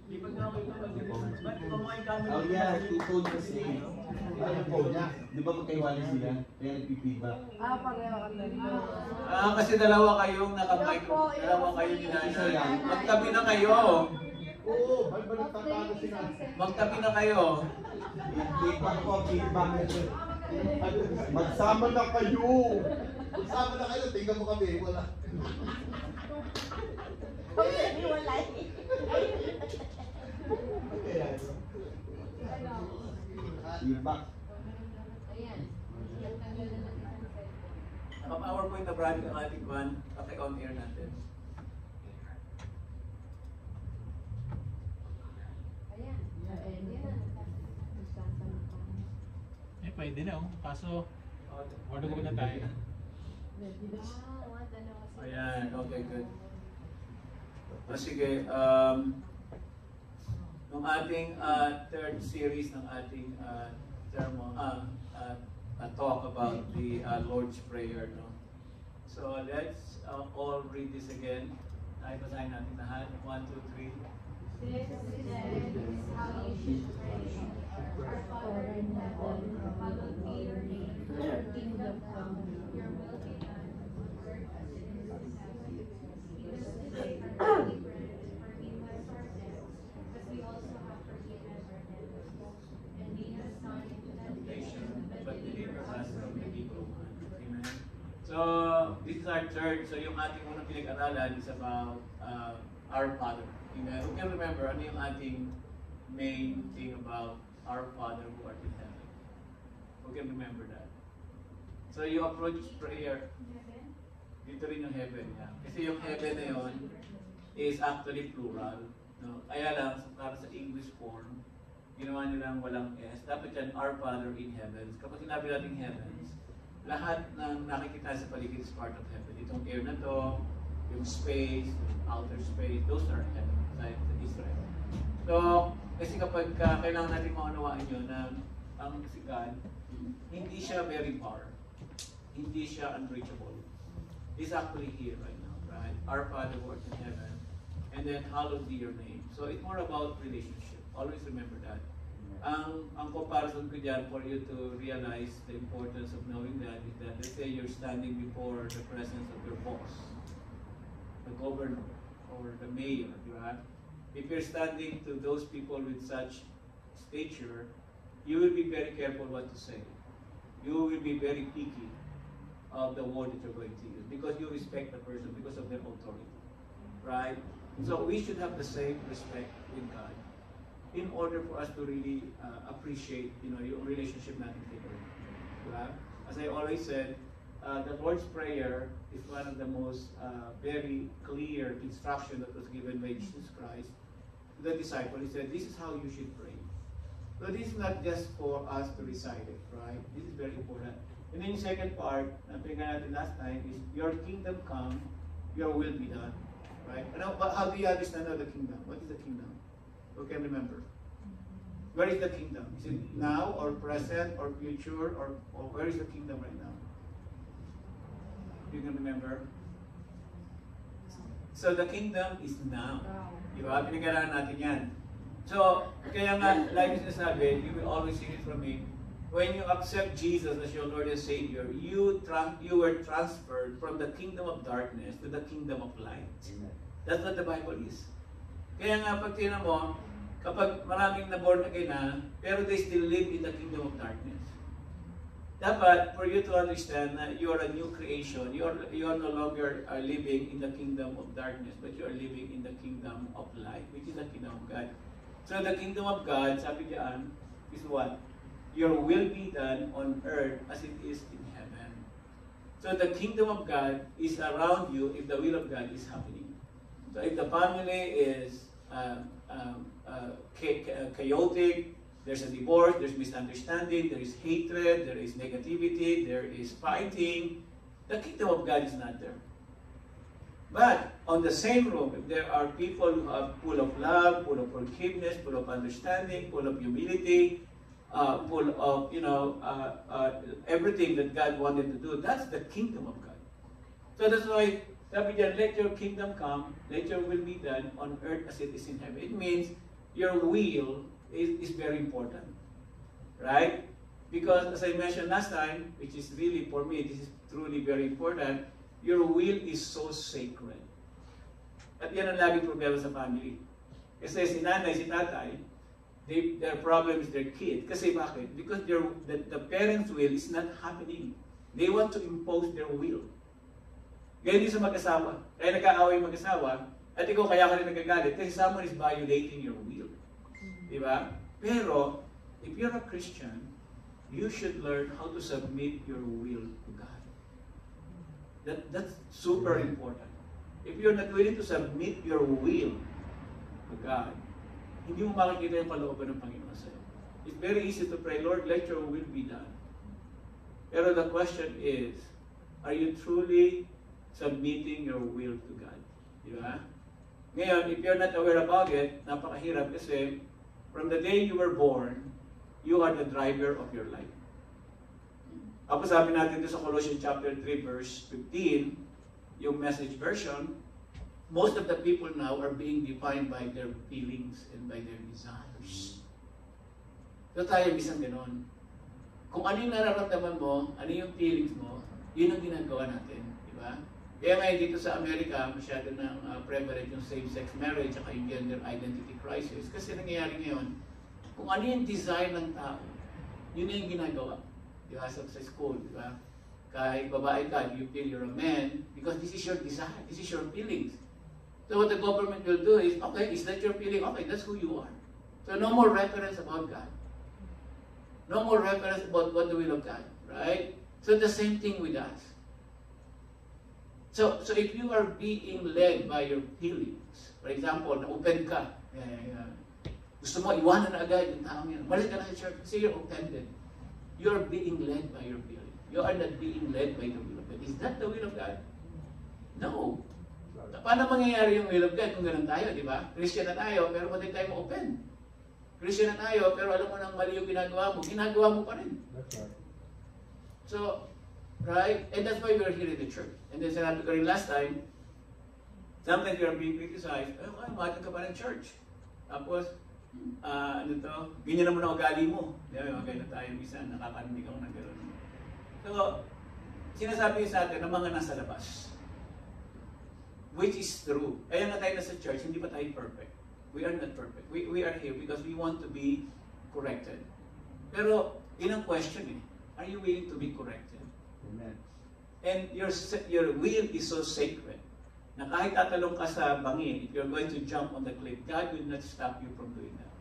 Di ba nga kayo ba't kumain kami? Oh yeah, two-tone kasi. Ano po niya? Di ba magkaiwala sila? Kaya nagpipidback. Pareho kami. Kasi dalawa kayong naka-microphone. Dalawa kayo ni Nanay. Magtabi na kayo. Oo, balik tatalo sila. Magtabi na kayo. Feedback ko, feedback na siya. Magsama na kayo! Magsama na kayo, tingnan mo kami, wala. Feedback. Naka-PowerPoint na brand ang ating one. Naka-on air natin. Pwede na Kaso, order ko na tayo. Ayan, okay, good. Sige, nung ating third series ng ating talk about the Lord's Prayer, no? So let's all read this again. Ay, basahin natin lahat. 1, 2, 3. This is how you should pray. Our Father in heaven, hallowed be your name. Your kingdom come. Your will be done on earth as it is in heaven. Give us today our daily bread. Forgive us our debts, as we also have forgiven our debtors. And lead us not into temptation, but deliver us from the evil one. Amen. So, this is our third. So, yung ating unang pinag-aralan is about our Father. Amen. We can remember, ano yung ating main thing about our Father who art in heaven. We can remember that. So you approach prayer, dito rin yung heaven niya. Kasi yung heaven na yun is actually plural. No? Kaya lang, para sa English form, ginawa nilang walang S. Dapat yan, our Father in heavens. Kapag sinabi natin heavens, lahat ng nakikita sa paligid is part of heaven. Itong air na to, yung space, yung outer space, those are heaven, aside sa Israel. So, kasi kapag kailangan natin maunawaan yun na ang si God, hindi siya very far. Hindi siya unreachable. He's actually here right now, right? Our Father who art in heaven, and then hallowed be your name. So it's more about relationship. Always remember that. Ang comparison ko dyan for you to realize the importance of knowing that is that, let's say you're standing before the presence of your boss, the governor, or the mayor, right? If you're standing to those people with such stature, you will be very careful what to say. You will be very picky of the word that you're going to use because you respect the person because of their authority, right? So we should have the same respect with God in order for us to really appreciate, yung relationship natin with God. Right? As I always said, the Lord's Prayer is one of the most very clear instruction that was given by Jesus Christ to the disciple. He said, this is how you should pray. So this is not just for us to recite it, right? This is very important. And then yung second part, na pinag natin last time, is your kingdom come, your will be done. Right? And how do you understand the kingdom? What is the kingdom? Who can remember? Where is the kingdom? Is it now, or present, or future, or where is the kingdom right now? You can remember? So the kingdom is now. Diba? Pinag-aralan natin yan. So, kaya nga, like you sinasabi, you will always hear it from me. When you accept Jesus as your Lord and Savior, you were transferred from the kingdom of darkness to the kingdom of light. That's what the Bible is. Kaya nga, pag tingnan mo, kapag maraming na-born again na, pero they still live in the kingdom of darkness. Dapat, for you to understand na you are a new creation, you are no longer living in the kingdom of darkness, but you are living in the kingdom of light, which is the kingdom of God. So the kingdom of God, sabi diyan, is what? Your will be done on earth as it is in heaven. So the kingdom of God is around you if the will of God is happening. So if the family is chaotic, there's a divorce, there's misunderstanding, there is hatred, there is negativity, there is fighting, the kingdom of God is not there. But on the same room, if there are people who are full of love, full of forgiveness, full of understanding, full of humility, full of, everything that God wanted to do, that's the kingdom of God. So that's why, sabi diyan, let your kingdom come, let your will be done on earth as it is in heaven. It means your will is very important. Right? Because as I mentioned last time, which is really, for me, this is truly very important, your will is so sacred. At yan ang laging problema sa family. Kasi si nanay, si tatay, their problem is their kid. Kasi bakit? Because the parents' will is not happening. They want to impose their will. Ganyan din sa mag-asawa. Kaya nag-aaway mag-asawa, at ikaw kaya ka rin nagagalit kasi someone is violating your will. Diba? Pero, if you're a Christian, you should learn how to submit your will to God. That's super important. If you're not willing to submit your will to God, hindi mo makikita yung kalooban ng Panginoon sa'yo. It's very easy to pray, Lord, let your will be done. Pero the question is, are you truly submitting your will to God? Diba? Ngayon, if you're not aware about it, napakahirap kasi from the day you were born, you are the driver of your life. Tapos sabi natin sa Colossians chapter 3 verse 15, yung message version, most of the people now are being defined by their feelings and by their desires. So tayo isang ganon. Kung ano yung nararamdaman mo, ano yung feelings mo, yun ang ginagawa natin. Diba? Kaya ngayon dito sa Amerika, masyado nang prevalent yung same-sex marriage at yung gender identity crisis. Kasi nangyayari ngayon, kung ano yung desire ng tao, yun yung ginagawa. Diba? Sa school, diba? Kahit babae ka, you feel you're a man because this is your desire, this is your feelings. So what the government will do is, okay, is that your feeling? Okay, that's who you are. So no more reference about God. No more reference about what the will of God, right? So the same thing with us. So if you are being led by your feelings, for example, na-open ka, gusto mo iwanan na agad yung taong yan, malis ka na sa church kasi you're offended. You're being led by your feelings. You are not being led by the will of God. Is that the will of God? No. Paano mangyayari yung will of God kung ganun tayo, di ba? Christian na tayo, pero pati tayo ma-open. Christian na tayo, pero alam mo nang mali yung ginagawa mo pa rin. That's right. So, right? And that's why we're here in the church. And then sinabi ko rin last time, sometimes you're being criticized, umatin ka pa ng church. Tapos, ganyan naman ang ugali mo. Di ba, maganda tayo minsan, nakakarinig ako ng gano'n. So, sinasabi sa atin ng mga nasa labas. Which is true. Kaya nga tayo nasa church, hindi pa tayo perfect. We are not perfect. We are here because we want to be corrected. Pero, yun ang question eh. Are you willing to be corrected? Amen. And your will is so sacred na kahit tatalong ka sa bangin, if you're going to jump on the cliff, God will not stop you from doing that.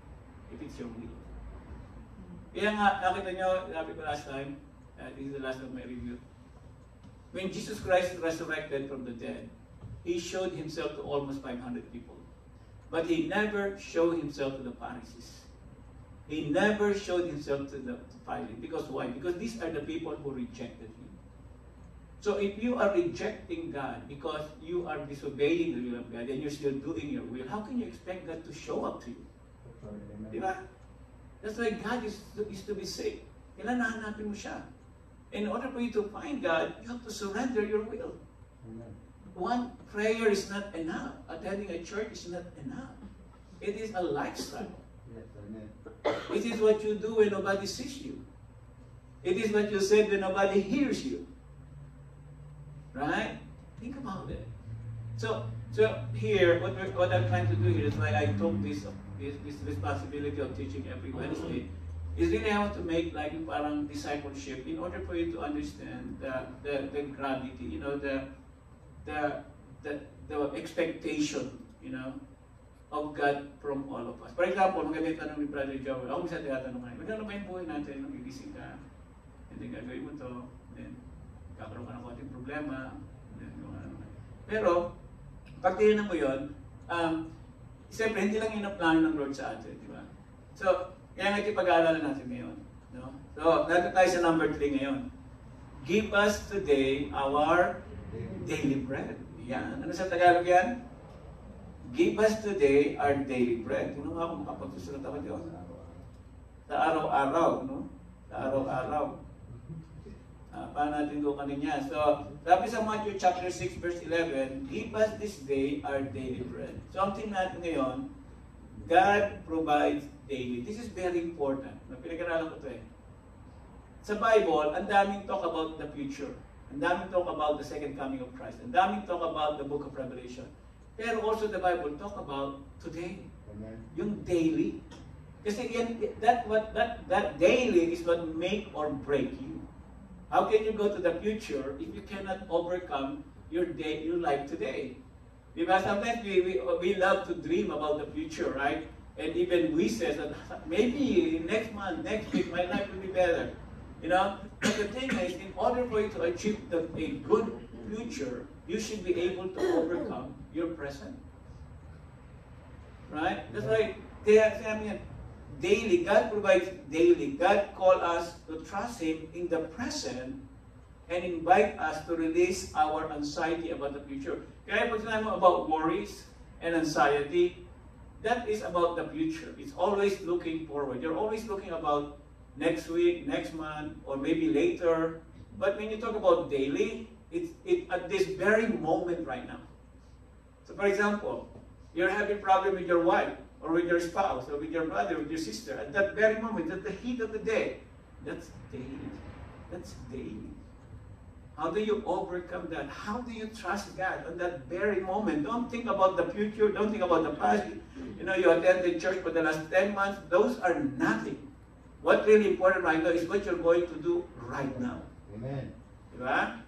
If it's your will. Kaya nga, nakita nyo, sabi ko last time, this is the last of my review. When Jesus Christ resurrected from the dead, He showed Himself to almost 500 people. But He never showed Himself to the Pharisees. He never showed Himself to Pilate. Because why? Because these are the people who rejected Him. So if you are rejecting God because you are disobeying the will of God and you're still doing your will, how can you expect God to show up to you? That's right. Amen. Diba? That's why God is to be saved. Kailangan nahanapin mo siya. In order for you to find God, you have to surrender your will. Amen. One prayer is not enough. Attending a church is not enough. It is a lifestyle. Yes, amen. It is what you do when nobody sees you. It is what you say when nobody hears you. Right? Think about it. So here, what I'm trying to do here is why I took this responsibility of teaching every Wednesday. Is really I want to make like parang discipleship in order for you to understand the gravity, you know, the expectation, you know, of God from all of us. For example, maganda yung tanong ni Brother Joel. Ako minsan tinatanong ngayon, maganda ba yung buhay natin nung gigising ka? And then gagawin mo to, then kakaroon ka ng konting problema, then pero, pag tinignan mo yun, siyempre, hindi lang yun ang plano ng Lord sa atin, di ba? So, kaya nga ipag-aalala natin ngayon. No? So, natin tayo sa number 3 ngayon. Give us today our daily bread. Yan. Ano sa Tagalog yan? Give us today our daily bread. Ano nga kung makapagsusunod ako Diyos? Sa araw-araw, no? Sa araw-araw. Paano natin dukanin niya? So, sabi sa Matthew chapter 6 verse 11, give us this day our daily bread. So, ang tingnan natin ngayon, God provides daily. This is very important. Pinag-aralan ko ito eh. Sa Bible, ang daming talk about the future. Ang daming talk about the second coming of Christ. Ang daming talk about the book of Revelation. Pero also the Bible talk about today. Amen. Yung daily. Kasi yan, that daily is what make or break you. How can you go to the future if you cannot overcome your life today? Because sometimes we love to dream about the future, right? And even we say that maybe next month, next week, my life will be better. You know? But the thing is, in order for you to achieve a good future, you should be able to overcome your present. Right? That's why, daily, God provides daily. God calls us to trust Him in the present and invite us to release our anxiety about the future. Kaya pag sinabi mo about worries and anxiety, that is about the future. It's always looking forward. You're always looking about next week, next month, or maybe later. But when you talk about daily, it's at this very moment right now. So for example, you're having a problem with your wife, or with your spouse, or with your brother, with your sister, at that very moment, at the heat of the day. That's daily. That's daily. How do you overcome that? How do you trust God on that very moment? Don't think about the future. Don't think about the past. You know, you attended church for the last 10 months. Those are nothing. What really important right now is what you're going to do right now. Amen. Diba?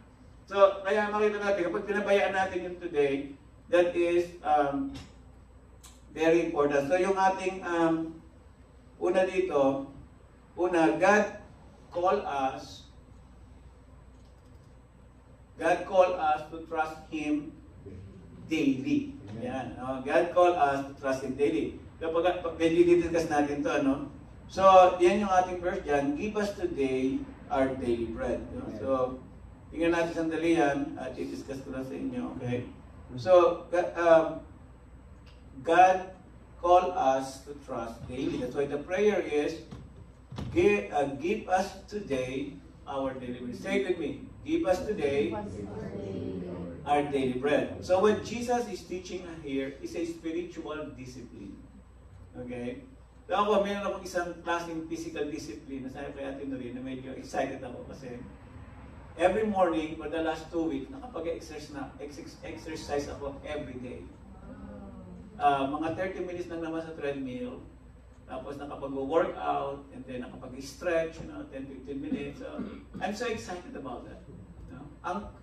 So, kaya makita natin, kapag pinabayaan natin yung today, that is very important. So yung ating una dito, God called us to trust Him daily. Yan, God called us to trust Him daily. Kapag discuss natin to, ano? So, yan yung ating verse dyan. Give us today our daily bread. So, tingnan natin sandali yan at i-discuss ko lang sa inyo. Okay? So, God called us to trust daily. That's why the prayer is, give us today our daily bread. Say it with me. Give us today our daily bread. So what Jesus is teaching here is a spiritual discipline. Okay? So ako, meron akong isang klaseng physical discipline na sabi kay Ate Noreen na medyo excited ako kasi every morning for the last 2 weeks, nakapag-exercise ako every day. Mga 30 minutes lang naman sa treadmill. Tapos nakapag-workout, and then nakapag-stretch, 10-15 minutes. So, I'm so excited about that.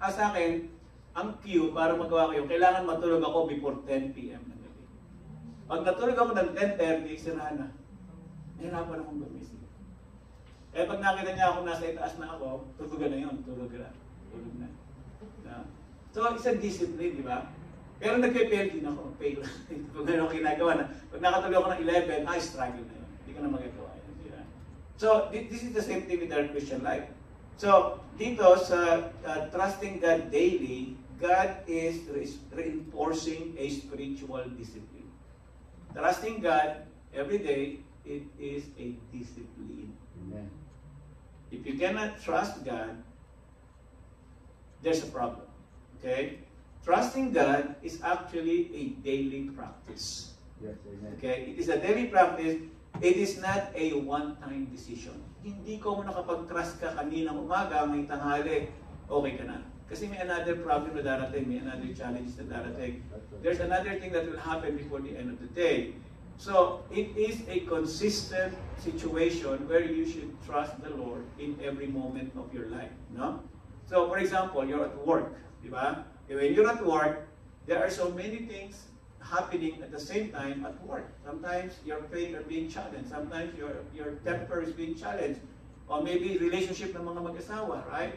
Sa akin, ang cue para magawa ko yun, kailangan matulog ako before 10 p.m. ng gabi. Pag natulog ako ng 10:30, sira na. Nahirapan akong gumising. Eh pag nakita niya ako nasa itaas na ako, tulog na yun, tulog na. So, it's a discipline, di ba? Pero nagpe-fail din ako. Fail. Pag ano ginagawa na. Pag nakatuloy ako ng 11, struggle na yun. Hindi ko na magagawa yun. Diba? So, this is the same thing with our Christian life. So, dito sa trusting God daily, God is reinforcing a spiritual discipline. Trusting God every day, it is a discipline. Amen. If you cannot trust God, there's a problem. Okay? Trusting God is actually a daily practice. Yes, amen. Okay? It is a daily practice. It is not a one-time decision. Hindi ko mo nakapag-trust ka kaninang umaga, may tanghali, okay ka na. Kasi may another problem na darating, may another challenge na darating. There's another thing that will happen before the end of the day. So, it is a consistent situation where you should trust the Lord in every moment of your life. No? So, for example, you're at work, di ba? When you're at work, there are so many things happening at the same time at work. Sometimes your faith are being challenged. Sometimes your temper is being challenged. Or maybe relationship ng mga mag-asawa, right?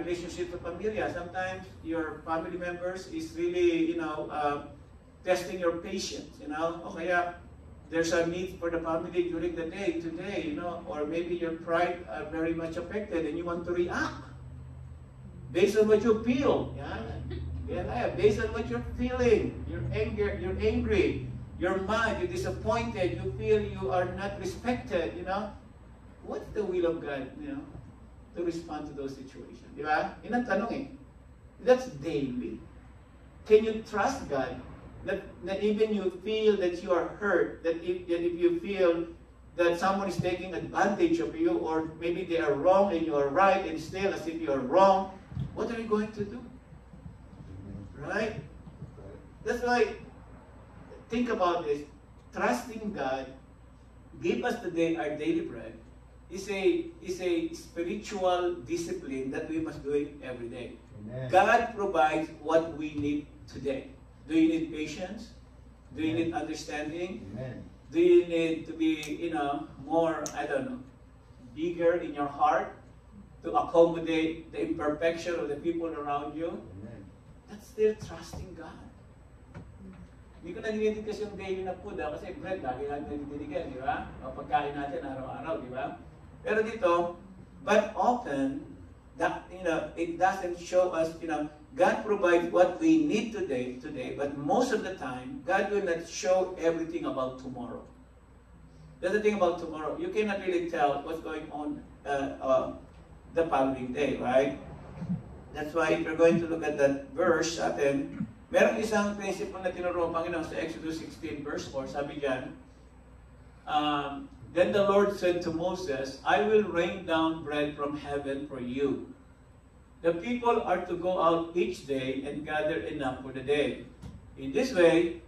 Relationship sa pamilya. Sometimes your family members is really, testing your patience, O kaya there's a need for the family during the day, today, or maybe your pride are very much affected and you want to react based on what you feel. Based on what you're feeling. You're angry, you're mad, you're disappointed, you feel you are not respected, What's the will of God, to respond to those situations? Di ba? Yun ang tanong eh. That's daily. Can you trust God that even you feel that you are hurt, that if you feel that someone is taking advantage of you, or maybe they are wrong and you are right, and still as if you are wrong, what are you going to do? Right? That's why, think about this. Trusting God, give us today our daily bread, is a spiritual discipline that we must do it every day. Amen. God provides what we need today. Do you need patience? Do you need understanding? Amen. Do you need to be, more, bigger in your heart to accommodate the imperfection of the people around you? Amen. That's still trusting God. Hindi ko nagiging kasi yung daily na food, kasi bread, lagi natin nagtitinigan, di ba? O pagkain natin araw-araw, di ba? Pero dito, but often, it doesn't show us, God provides what we need today, but most of the time, God will not show everything about tomorrow. That's the thing about tomorrow. You cannot really tell what's going on the following day, right? That's why if you're going to look at that verse atin, meron isang principle na tinuro ng Panginoon sa Exodus 16 verse 4, sabi diyan, then the Lord said to Moses, I will rain down bread from heaven for you. The people are to go out each day and gather enough for the day. In this way,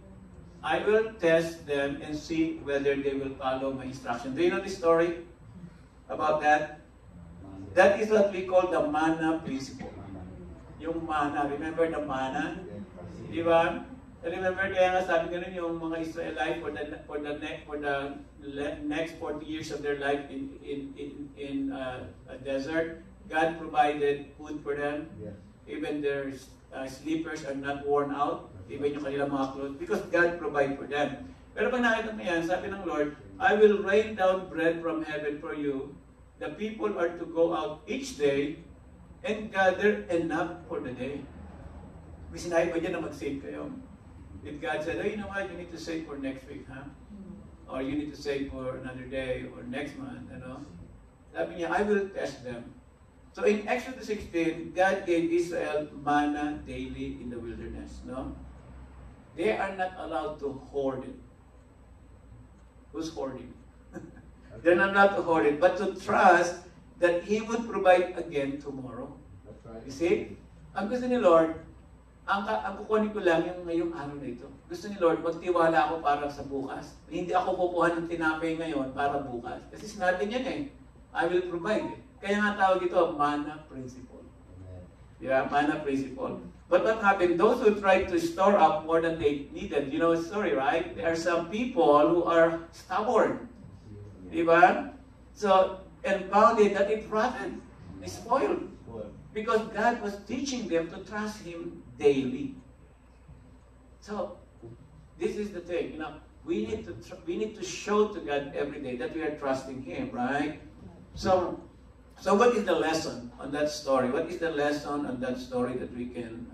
I will test them and see whether they will follow my instruction. Do you know the story about that? That is what we call the manna principle. Yung manna, remember the manna? Di ba? Remember, kaya nga sabi ganun yung mga Israelite for the next 40 years of their life in a desert, God provided food for them. Yes. Even their sleepers are not worn out, even yung kanilang mga clothes, because God provide for them. Pero pag nakita mo yan, sabi ng Lord, I will rain down bread from heaven for you. The people are to go out each day and gather enough for the day. May sinabi ba dyan na mag-save kayo? If God said, oh, you know what, you need to save for next week, huh? Or you need to save for another day or next month, you know? Sabi niya, I will test them. So in Exodus 16, God gave Israel manna daily in the wilderness, no? They are not allowed to hoard it. Who's hoarding? They're not allowed to hoard it, but to trust that He would provide again tomorrow. That's right. You see? Ang gusto ni Lord, ang kukunin ko lang yung ngayong araw na ito. Gusto ni Lord, magtiwala ako para sa bukas. Hindi ako kukuha ng tinapay ngayon para bukas. Kasi sinabi niya eh, I will provide. Kaya nga tawag ito, manna principle. Yeah, manna principle. But what happened? Those who tried to store up more than they needed, you know the story, right? There are some people who are stubborn. Diba? So, and found it that it rotted. It spoiled. Because God was teaching them to trust Him daily. So, this is the thing, you know, we need to show to God every day that we are trusting Him, right? So what is the lesson on that story? What is the lesson on that story that we can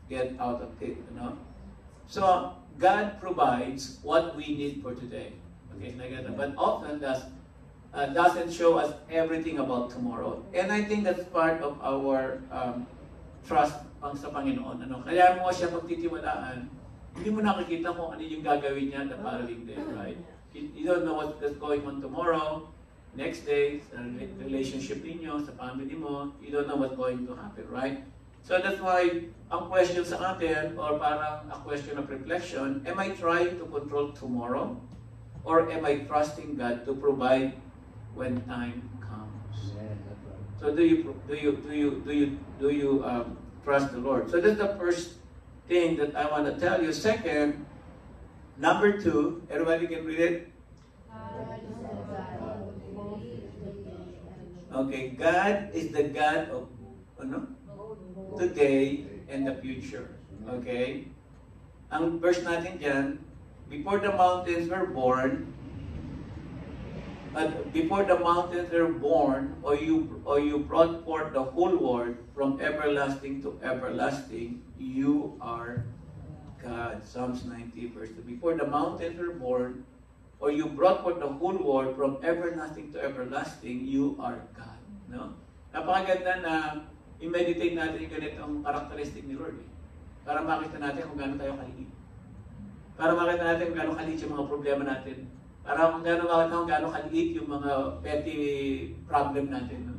get out of it, you know? So, God provides what we need for today. Okay, but often doesn't show us everything about tomorrow. And I think that's part of our trust sa Panginoon. Ano? Kaya mo siya pagtitiwalaan, hindi mo nakikita kung ano yung gagawin niya the following day, right? You don't know what's going on tomorrow, next day, sa relationship ninyo, sa family mo, you don't know what's going to happen, right? So that's why ang question sa atin, or parang a question of reflection, am I trying to control tomorrow? Or am I trusting God to provide when time comes? So do you trust the Lord? So that's the first thing that I want to tell you. Second, number 2, everybody can read it? Okay, God is the God of today and the future. Okay? Ang verse natin dyan, before the mountains were born, or you brought forth the whole world from everlasting to everlasting, you are God. Psalms 90 verse 2. Before the mountains were born, or you brought forth the whole world from everlasting to everlasting, you are God. No? Napakaganda na i-meditate natin yung ganitong characteristic ni Lord. Para makita natin kung gaano tayo kaliit. Para makita natin kung gaano kaliit yung mga problema natin. Para kung gaano kaliit yung mga petty problem natin. No?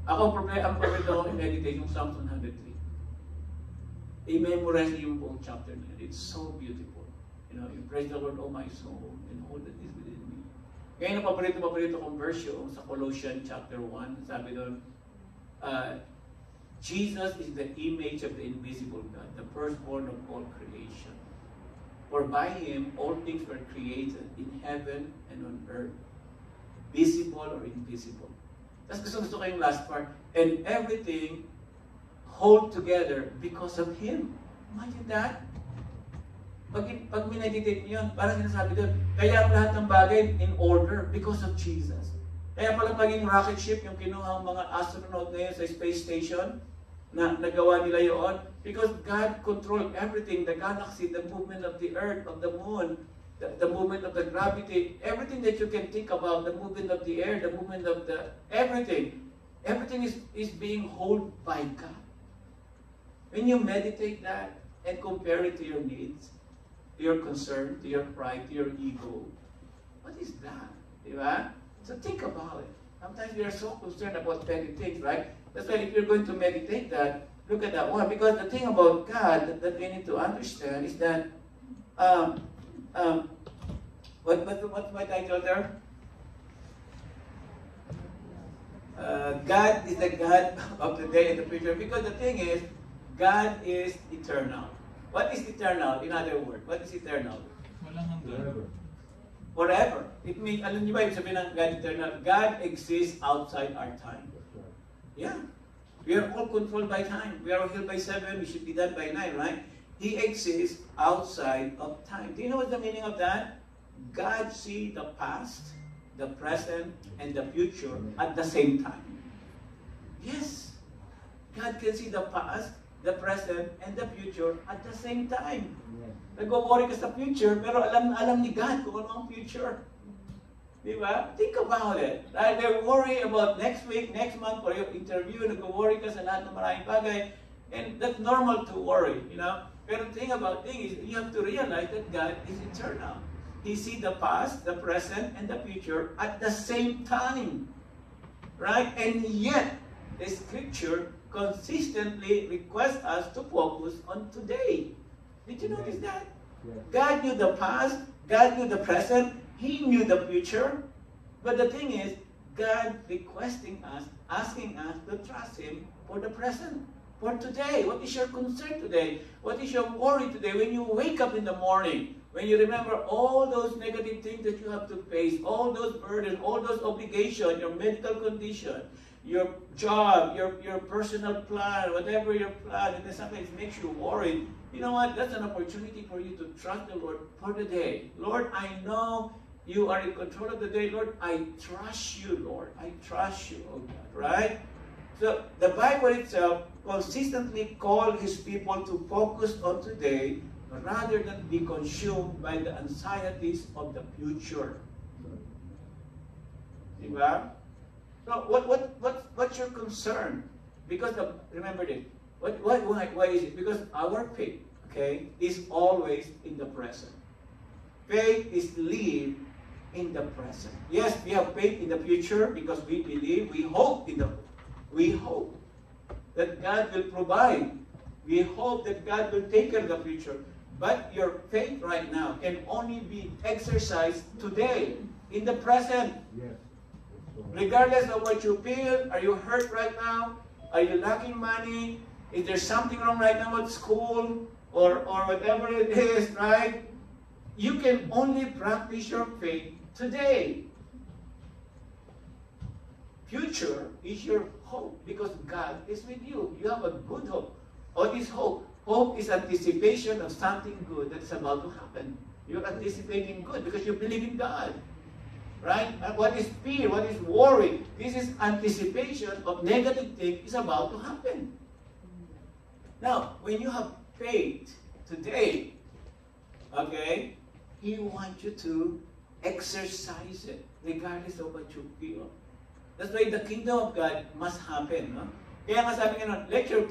Ang problema ko i-meditate yung Psalm 103. I-memorize yung buong chapter na yun. It's so beautiful. You know, you praise the Lord, oh my soul, and all that is within me. Ngayon, ang paborito kong verse yung sa Colossians chapter 1. Sabi doon, Jesus is the image of the invisible God, the firstborn of all creation. For by Him, all things were created in heaven and on earth, visible or invisible. Tapos gusto ko yung last part, and everything hold together because of Him. Imagine that. Pag mineditate niyo yun, parang sinasabi doon, kaya ang lahat ng bagay in order because of Jesus. Kaya pala paging rocket ship, yung kinuha ang mga astronaut ngayon sa space station, na nagawa nila yun, because God controlled everything, the galaxy, the movement of the earth, of the moon, the movement of the gravity, everything that you can think about, the movement of the air, the movement of the, everything is being held by God. When you meditate that and compare it to your needs, to your concern, to your pride, to your ego, what is that? Diba? So think about it. Sometimes we are so concerned about petty things, right? That's why if you're going to meditate that, look at that one. Because the thing about God that we need to understand is that, what's my title there? God is the God of the day and the future. Because the thing is, God is eternal. What is eternal? In other words, what is eternal? Walang hanggan. Forever. It means, alam niyo ba yung sabihin ng God eternal? God exists outside our time. Yeah. We are all controlled by time. We are healed by 7. We should be done by 9, right? He exists outside of time. Do you know what the meaning of that? God sees the past, the present, and the future at the same time. Yes. God can see the past, the present, and the future at the same time. Nag-worry ka sa future, pero alam ni God kung ano ang future. Di ba? Think about it. They worry about next week, next month for your interview, nag-worry ka sa lahat ng maraming bagay, and that's normal to worry, you know? Pero the thing about thing is, you have to realize that God is eternal. He sees the past, the present, and the future at the same time. Right? And yet, the scripture consistently requests us to focus on today. Did you notice that? God knew the past, God knew the present, He knew the future. But the thing is, God requesting us, asking us to trust Him for the present, for today. What is your concern today? What is your worry today? When you wake up in the morning, when you remember all those negative things that you have to face, all those burdens, all those obligations, your medical condition, your job, your personal plan, whatever your plan, and then sometimes it makes you worried. You know what? That's an opportunity for you to trust the Lord for the day. Lord, I know you are in control of the day. Lord, I trust you, Lord. I trust you, oh God, right? So the Bible itself consistently calls His people to focus on today rather than be consumed by the anxieties of the future. Diba? So what's your concern? Because remember this. Why is it? Because our faith, okay, is always in the present. Faith is lived in the present. Yes, we have faith in the future because we believe, we hope that God will provide. We hope that God will take care of the future. But your faith right now can only be exercised today, in the present. Yes. Regardless of what you feel, are you hurt right now? Are you lacking money? Is there something wrong right now at school? Or whatever it is, right? You can only practice your faith today. Future is your hope because God is with you. You have a good hope. What is hope? Hope is anticipation of something good that is about to happen. You're anticipating good because you believe in God. Right? And what is fear? What is worry? This is anticipation of negative things is about to happen. Now, when you have faith today, okay, He wants you to exercise it regardless of what you feel. That's why the kingdom of God must happen. No? Kaya nga sabi nga, let your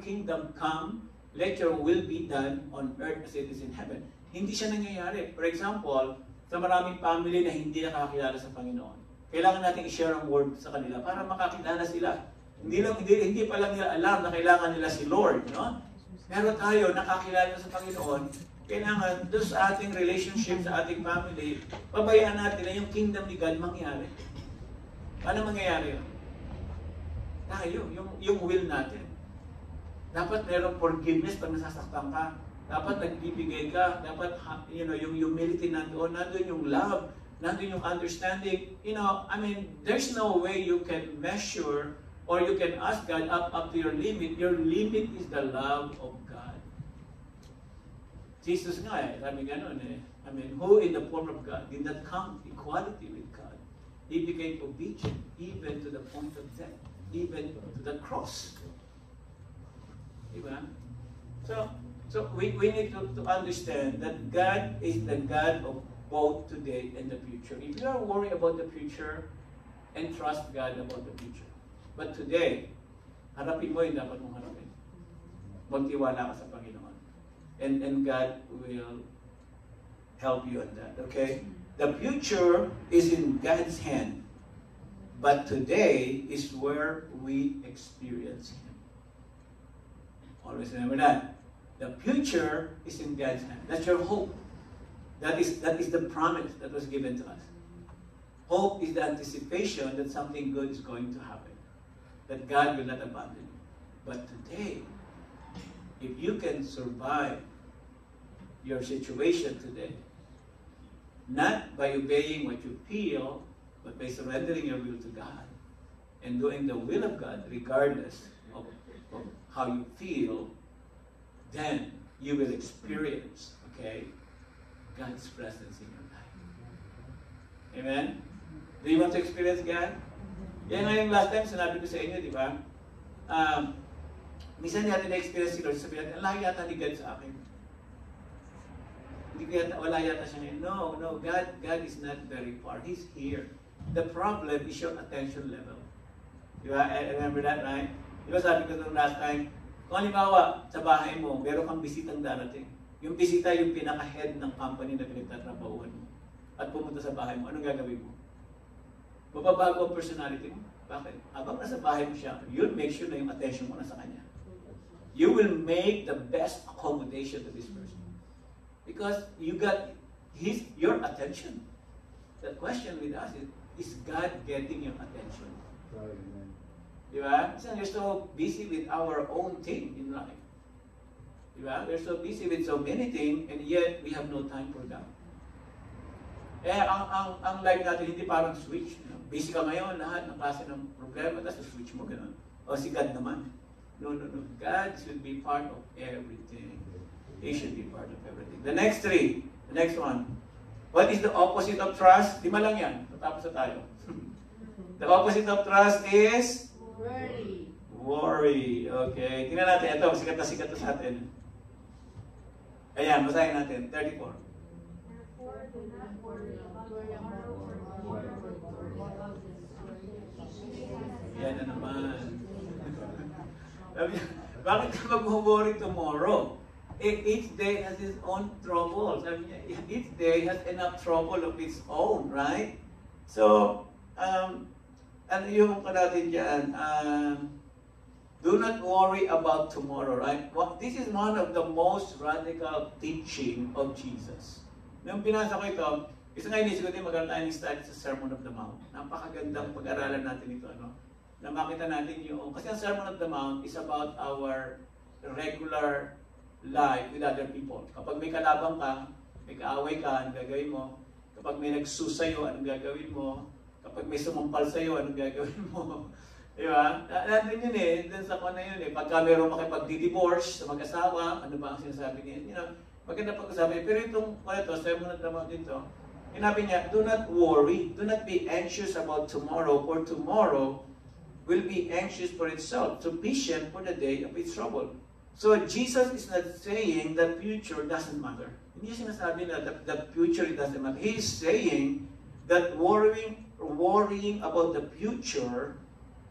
kingdom come, let your will be done on earth as it is in heaven. Hindi siya nangyayari. For example, sa maraming family na hindi nakakilala sa Panginoon, kailangan natin i-share ang word sa kanila para makakilala sila. Hindi pa lang nila alam na kailangan nila si Lord, no? Pero tayo, nakakilala sa Panginoon, kailangan doon sa ating relationship, sa ating family, pabayaan natin na yung kingdom ni God mangyari. Paano mangyayari yun? Tayo, yung will natin. Dapat merong forgiveness pag nasasaktan ka. Dapat nagbibigay ka. Dapat, yung humility nandoon yung love, nandoon yung understanding. There's no way you can measure or you can ask God up to your limit. Your limit is the love of God. Jesus nga sabi ganun who in the form of God did not count equality with God. He became obedient even to the point of death, even to the cross. Diba? So we need to understand that God is the God of both today and the future. If you are worried about the future, and trust God about the future. But today, harapin mo yung dapat mong harapin. Magtiwala ka sa Panginoon. And God will help you on that, okay? The future is in God's hand. But today is where we experience Him. Always remember that. The future is in God's hand. That's your hope. That is the promise that was given to us. Hope is the anticipation that something good is going to happen. That God will not abandon you. But today, if you can survive your situation today, not by obeying what you feel, but by surrendering your will to God and doing the will of God regardless of how you feel, then you will experience, okay, God's presence in your life. Amen? Do you want to experience God? Yan nga yung last time sinabi ko sa inyo, di ba? Minsan natin na-experience si Lord, sabi natin, ala yata ni God sa akin. Hindi ko yata, wala yata siya ngayon. No, God is not very far. He's here. The problem is your attention level. Di ba? I remember that, right? Di ba sabi ko nung last time, kung halimbawa, sa bahay mo, meron kang bisitang darating. Yung bisita yung pinaka-head ng company na pinagtatrabahuan mo. At pumunta sa bahay mo, anong gagawin mo? Mababago ang personality mo. Bakit? Habang nasa bahay mo siya, you'll make sure na yung attention mo nasa kanya. You will make the best accommodation to this person. Because you got your attention. The question with us is God getting your attention? Diba? So you're so busy with our own thing in life. Diba? We're so busy with so many things, and yet we have no time for God. Ang life natin hindi parang switch. You know? Busy ka ngayon, lahat ng klase ng problema, tapos switch mo gano'n. O si God naman. No. God should be part of everything. He should be part of everything. The next three. The next one. What is the opposite of trust? 5 lang yan. Matapos na tayo. The opposite of trust is? Worry. Okay. Tingnan natin. Ito, sikat na sa atin. Ayan, basahin natin. 34. Yan na naman. Bakit ka mag-worry tomorrow? Each day has its own troubles. Each day has enough trouble of its own, right? So, ano yung natin dyan? Do not worry about tomorrow, right? This is one of the most radical teaching of Jesus. Nung pinasa ko ito, isa nga inisip ko din magkaroon tayo study sa Sermon of the Mount. Napakagandang pag-aralan natin ito, ano? Na makita natin yung, kasi ang Sermon of the Mount is about our regular life with other people. Kapag may kalabang ka, may kaaway ka, anong gagawin mo? Kapag may nagsusayo, anong gagawin mo? Kapag may sumampal sa'yo, anong gagawin mo? Diba? Nandun yun eh, dun sa kona yun eh. Pagka meron makipag-divorce sa mag-asawa, ano ba ang sinasabi niya? You know, maganda pag-usabi. Pero itong, Sermon of the Mount dito, sinabi niya, do not worry, do not be anxious about tomorrow, for tomorrow will be anxious for itself, sufficient for the day of its trouble. So Jesus is not saying that future doesn't matter. Hindi siya sinasabi na the future doesn't matter. He is saying that worrying about the future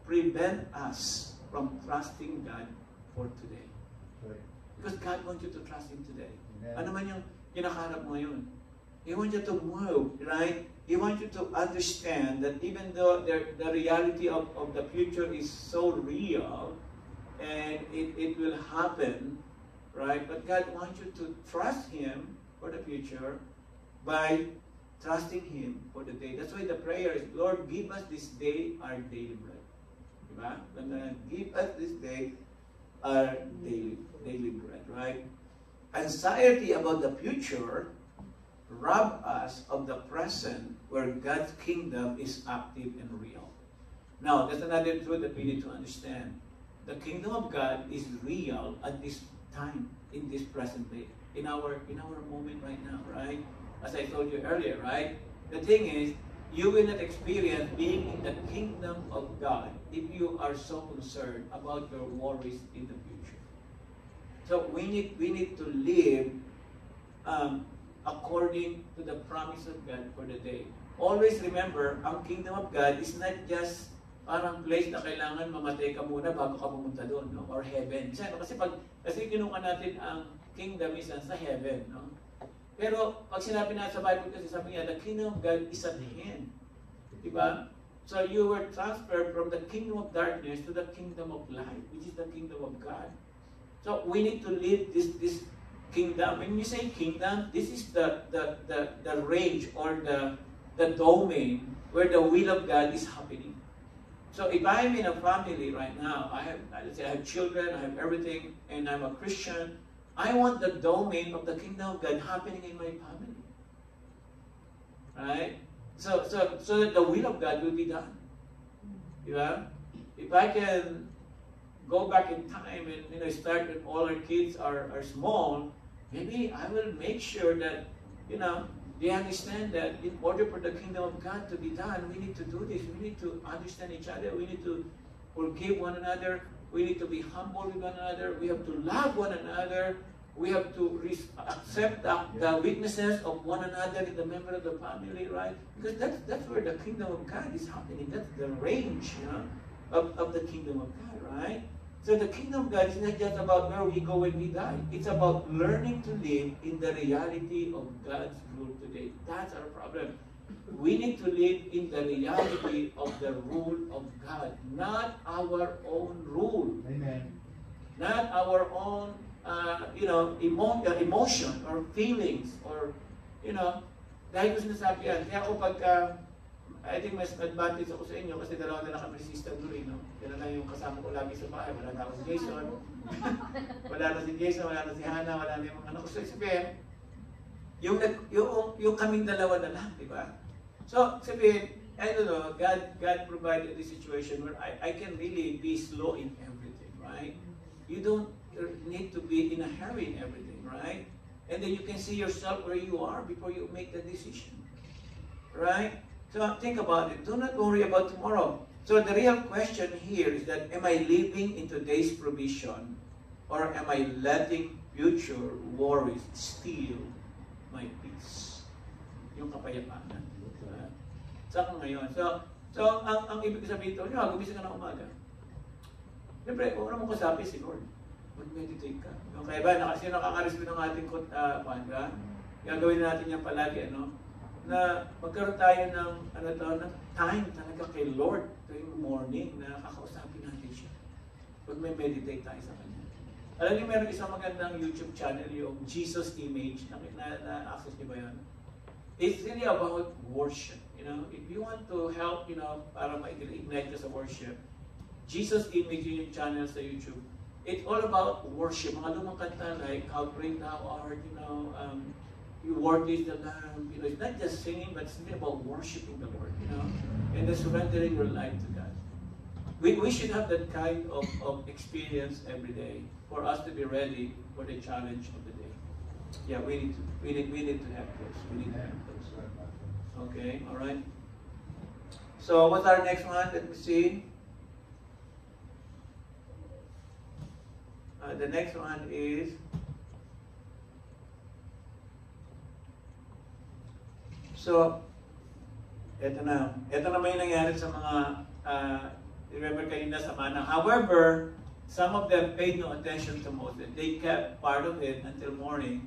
prevent us from trusting God for today. Because God wants you to trust Him today. Ano man yung kinakaharap mo ngayon? He wants you to move, right? He wants you to understand that even though the reality of the future is so real, and it will happen, right? But God wants you to trust Him for the future by trusting Him for the day. That's why the prayer is, Lord, give us this day our daily bread. Diba? Give us this day our daily bread, right? Anxiety about the future rob us of the present where God's kingdom is active and real. Now, that's another truth that we need to understand. The kingdom of God is real at this time, in this present day, in our moment right now, right? As I told you earlier, right? The thing is, you will not experience being in the kingdom of God if you are so concerned about your worries in the future. So we need to live according to the promise of God for the day. Always remember, ang kingdom of God is not just parang place na kailangan mamatay ka muna bago ka pumunta doon, no? Or heaven. Kasi kinuha natin ang kingdom is sa heaven, no? Pero pag sinabi na sa Bible kasi sabi niya, the kingdom of God is at hand. Diba? So you were transferred from the kingdom of darkness to the kingdom of light, which is the kingdom of God. So we need to live this kingdom. When you say kingdom, this is the range or the domain where the will of God is happening. So if I'm in a family right now, let's say I have children, I have everything, and I'm a Christian, I want the domain of the kingdom of God happening in my family. Right? So that the will of God will be done. Yeah? If I can go back in time and start when all our kids are small, maybe I will make sure that they understand that in order for the kingdom of God to be done, we need to do this. We need to understand each other. We need to forgive one another. We need to be humble with one another. We have to love one another. We have to accept the weaknesses of one another in the member of the family, right? Because that's where the kingdom of God is happening. That's the range, of the kingdom of God, right? So the kingdom of God is not just about where we go when we die. It's about learning to live in the reality of God's rule today. That's our problem. We need to live in the reality of the rule of God, not our own rule. Amen. Not our own, emotion or feelings or, dahil ko sinasabi yan. Kaya ako I think mas advantage ako sa inyo kasi dalawa na kami sister doon, no? Yan na yung kasama ko lagi sa bahay. Wala na ako si Jason. Wala na si Jason, wala na si Hannah, wala na yung mga anak ko. So, sabihin, yung kaming dalawa na lang, di ba? So, sabihin, I don't know, God provided this situation where I can really be slow in everything, right? You don't need to be in a hurry in everything, right? And then you can see yourself where you are before you make the decision, right? So think about it. Do not worry about tomorrow. So the real question here is that, am I living in today's provision or am I letting future worries steal my peace? Yung kapayapaan. Saka ngayon. So ang ibig sabihin ito, gumising ka ng umaga. Siyempre, kung ano mo kasabi si Lord, mag-meditate ka. Okay ba? Sino nakakarispo ng ating panga? Gagawin natin yan palagi, na magkaroon tayo ng time talaga kay Lord tuwing morning na kakausapin natin siya. Pag may meditate tayo sa Kanya. Alam niyo, meron isang magandang YouTube channel, yung Jesus Image, na-access niyo ba yan? It's really about worship. If you want to help, para ma-ignite ka sa worship, Jesus Image yung channel sa YouTube. It's all about worship. Mga lumang kanta like, How Great Thou Art, you worthy is the Lamb. It's not just singing, but it's really about worshiping the Lord, and then surrendering your life to God. We should have that kind of experience every day for us to be ready for the challenge of the day. Yeah, we need to have those. We need to have those. Okay, all right. So what's our next one? Let me see. The next one is. So, ito na may nangyari sa mga, remember kanina sa Mana. However, some of them paid no attention to Moses. They kept part of it until morning,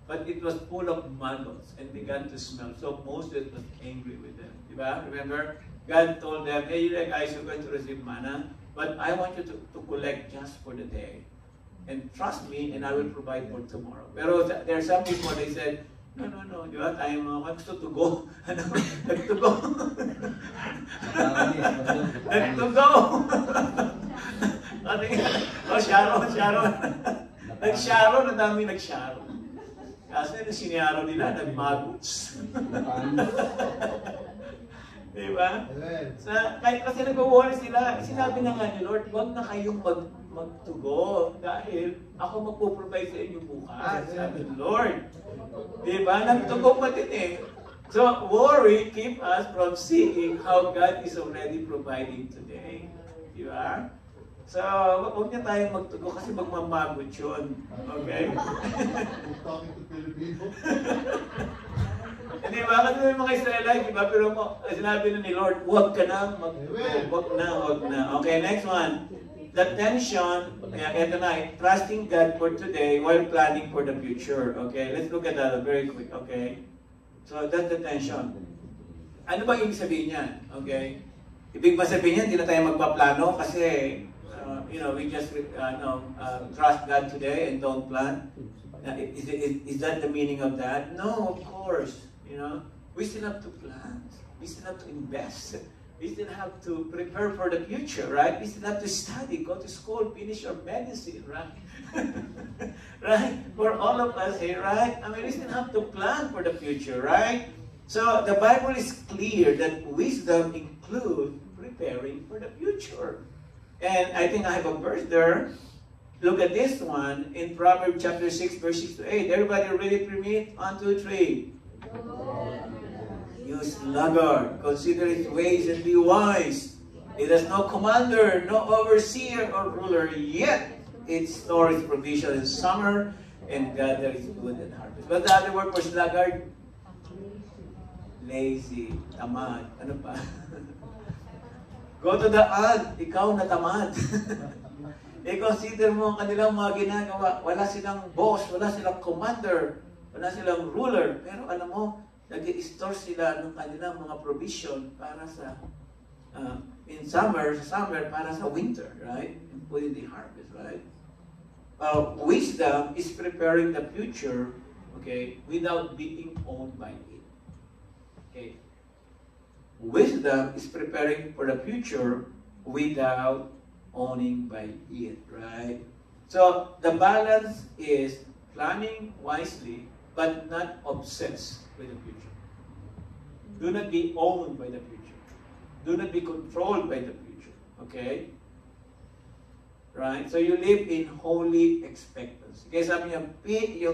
but it was full of maggots and began to smell. So Moses was angry with them. Diba? Remember, God told them, hey, you guys are going to receive manna, but I want you to collect just for the day. And trust me, and I will provide for tomorrow. Pero there are some people, they said, no, di ba? Tayo mga gusto to go. Nagtugo. Nagtugo. Sharon. Nag-Sharon, ang dami nag-Sharon. Kasi yung siniyaro nila, nag-magots. Diba? Kasi nag-worry sila, sinabi na nga ni Lord, huwag na kayong magtugo dahil ako magpo-provide sa inyo bukas. Sabi ni Lord. Diba? Nagtugo pa din eh. So, worry keep us from seeing how God is already providing today. Diba? So, huwag niya tayong magtugo kasi magmamagot yun. Okay? Talking to Filipino. Hindi ba? Kasi may mga Israelite, diba? Pero sinabi na ni Lord, huwag ka na magtugo. Huwag na. Okay, next one. The tension, ito na, trusting God for today while planning for the future. Okay, let's look at that very quick. Okay, so that's the tension. Ano ba ibig sabihin niyan? Okay, ibig ba sabihin niyan, hindi na tayo magpaplano kasi, we just trust God today and don't plan? Is that the meaning of that? No, of course. We still have to plan. We still have to invest. We still have to prepare for the future, right? We still have to study, go to school, finish your medicine, right? Right? For all of us here, right? I mean, we still have to plan for the future, right? So the Bible is clear that wisdom includes preparing for the future. And I think I have a verse there. Look at this one in Proverbs chapter 6, verse 6 to 8. Everybody read it for me? 1, 2, 3. You sluggard, consider his ways and be wise. It has no commander, no overseer or ruler, yet it stores provision in summer and gathers food in harvest. What's the other word for sluggard? Lazy, tamad. Ano pa? Go to the ant, ikaw na tamad. I-consider mo ang kanilang mga ginagawa. Wala silang boss, wala silang commander, wala silang ruler. Pero alam mo, nag-i-store sila ng kanilang mga provision para sa in summer, para sa winter, right? And put in the harvest, right? Wisdom is preparing the future, okay, without being owned by it. Okay. Wisdom is preparing for the future without owning by it, right? So the balance is planning wisely, but not obsessed with the future. Do not be owned by the future. Do not be controlled by the future. Okay? Right? So you live in holy expectancy. Kaya sabi niya,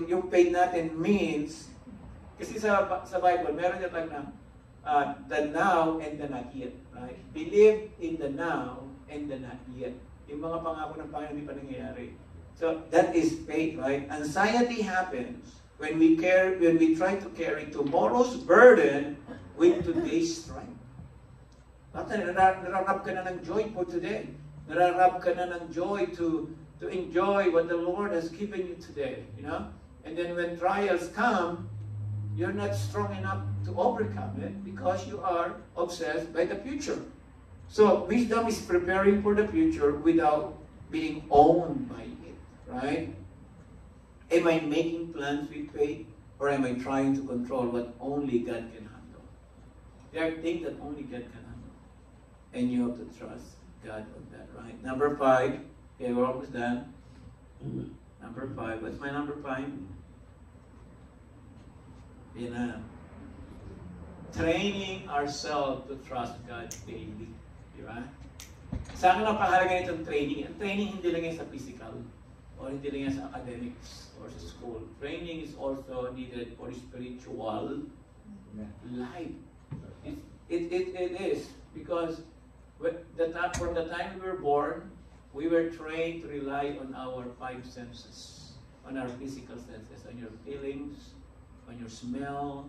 yung faith natin means, kasi sa Bible, meron niya tag na, the now and the not yet. Right? Believe in the now and the not yet. Yung mga pangako ng Panginoon hindi pa nangyayari. So that is faith, right? Anxiety happens when we try to carry tomorrow's burden with today's strength. Nararap ka na ng joy for today. Nararap ka na ng joy to enjoy what the Lord has given you today, you know? And then when trials come, you're not strong enough to overcome it because you are obsessed by the future. So wisdom is preparing for the future without being owned by it, right? Am I making plans with faith, or am I trying to control what only God can handle? There are things that only God can handle, and you have to trust God on that, right? Number 5. Okay, we're almost done. Number 5. What's my number 5? Training ourselves to trust God daily. Diba? Sa akin ang pahalaga itong training. Ang training hindi lang yan sa physical or hindi lang yan sa academics or sa school. Training is also needed for spiritual life. It is because from the time we were born, we were trained to rely on our 5 senses, on our physical senses, on your feelings, on your smell,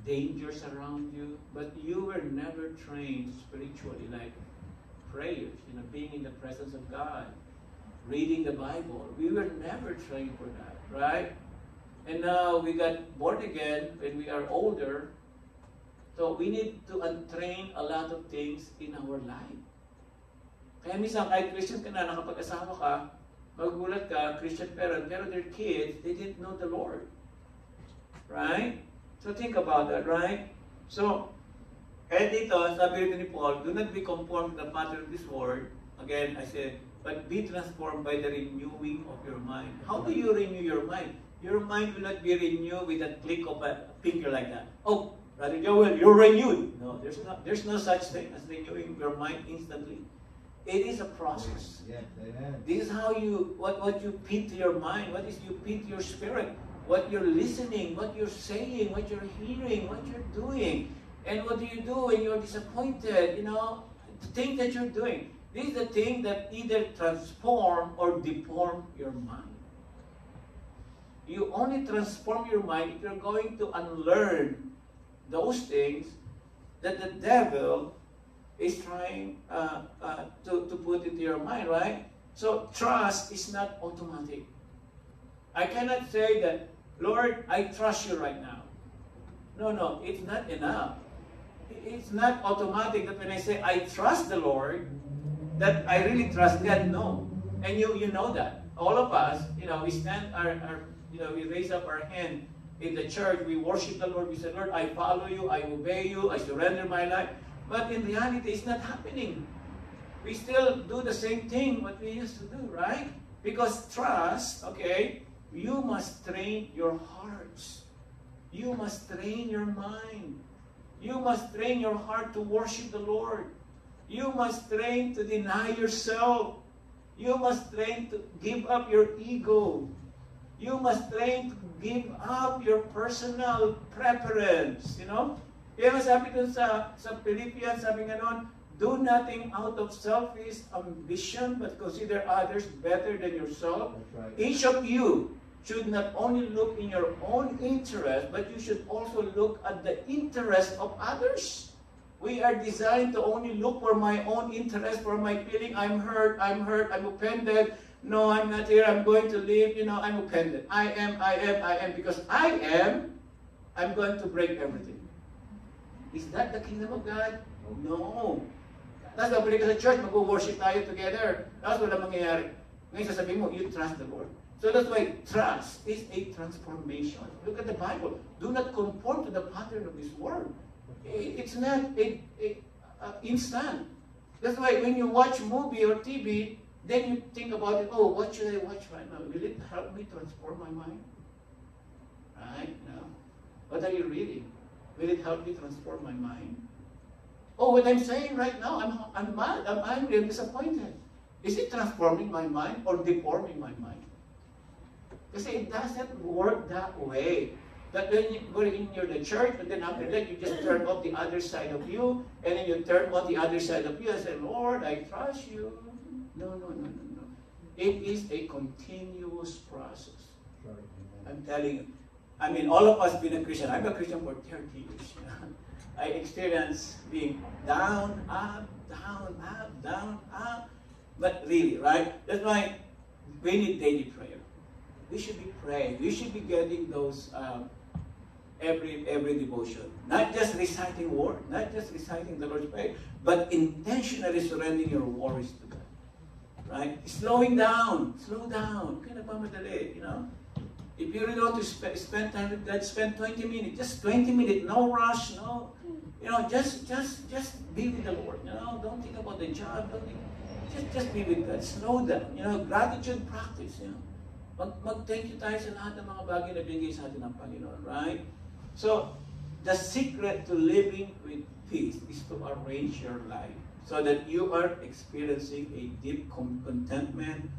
dangers around you, but you were never trained spiritually, like prayers, being in the presence of God, reading the Bible. We were never trained for that, right? And now we got born again when we are older, so we need to untrain a lot of things in our life. Kaya minsan, kahit Christian ka na, nakapag-asawa ka, magugulat ka, Christian parent, pero their kids, they didn't know the Lord. Right? So think about that, right? So, kaya dito, sabi rito ni Paul, do not be conformed to the pattern of this world. Again, I said, but be transformed by the renewing of your mind. How do you renew your mind? Your mind will not be renewed with a click of a finger like that. Oh, Brother Joel, you're renewed. No, there's no such thing as renewing your mind instantly. It is a process. Yes, amen. This is how what you feed to your mind, what is you feed to your spirit. What you're listening, what you're saying, what you're hearing, what you're doing. And what do you do when you're disappointed? The things that you're doing. This is the thing that either transform or deform your mind. You only transform your mind if you're going to unlearn those things that the devil is trying to put into your mind, right? So trust is not automatic. I cannot say that, Lord, I trust you right now. No, it's not enough. It's not automatic that when I say I trust the Lord, that I really trust God. No. And you know that. All of us, we stand we raise up our hand in the church, we worship the Lord, we say, Lord, I follow you, I obey you, I surrender my life. But in reality, it's not happening. We still do the same thing what we used to do, right? Because trust, okay, you must train your hearts. You must train your mind. You must train your heart to worship the Lord. You must train to deny yourself. You must train to give up your ego. You must train to give up your personal preference, you know? Kaya nga sabi dun sa Philippians, sabi nga nun, do nothing out of selfish ambition, but consider others better than yourself. Right. Each of you should not only look in your own interest, but you should also look at the interest of others. We are designed to only look for my own interest, for my feeling, I'm hurt, I'm offended. No, I'm not here, I'm going to leave, you know, I'm offended. I am, because I'm going to break everything. Is that the kingdom of God? No. Tapos babalik ka sa church, mag-worship tayo together. Tapos wala mangyayari. Ngayon sasabihin mo, you trust the Lord. So that's why trust is a transformation. Look at the Bible. Do not conform to the pattern of this world. It's not instant. That's why when you watch movie or TV, then you think about it, oh, what should I watch right now? Will it help me transform my mind? Right? No. What are you reading? Will it help me transform my mind? Oh, what I'm saying right now, I'm mad, I'm angry, I'm disappointed. Is it transforming my mind or deforming my mind? Because it doesn't work that way. That when you go in the church, and then after that, you just turn off the other side of you, and then you turn on the other side of you and say, Lord, I trust you. No. It is a continuous process. I'm telling you. I mean, all of us being a Christian. I'm a Christian for 30 years. I experienced being down, up, down, up. But really, right? That's why we need daily prayer. We should be praying. We should be getting those every devotion. Not just reciting word, not just reciting the Lord's Prayer, but intentionally surrendering your worries to God. Right? Slowing down. Slow down. Kaya nagmamadali, you know? If you really want to spend time with God, spend 20 minutes. Just 20 minutes. No rush, no. You know, just be with the Lord. You know, don't think about the job. Just be with God. Slow down. You know, gratitude practice. You know, mag-thank you tayo sa lahat ng mga bagay na binigay sa atin ng Panginoon. Right? So, the secret to living with peace is to arrange your life so that you are experiencing a deep contentment,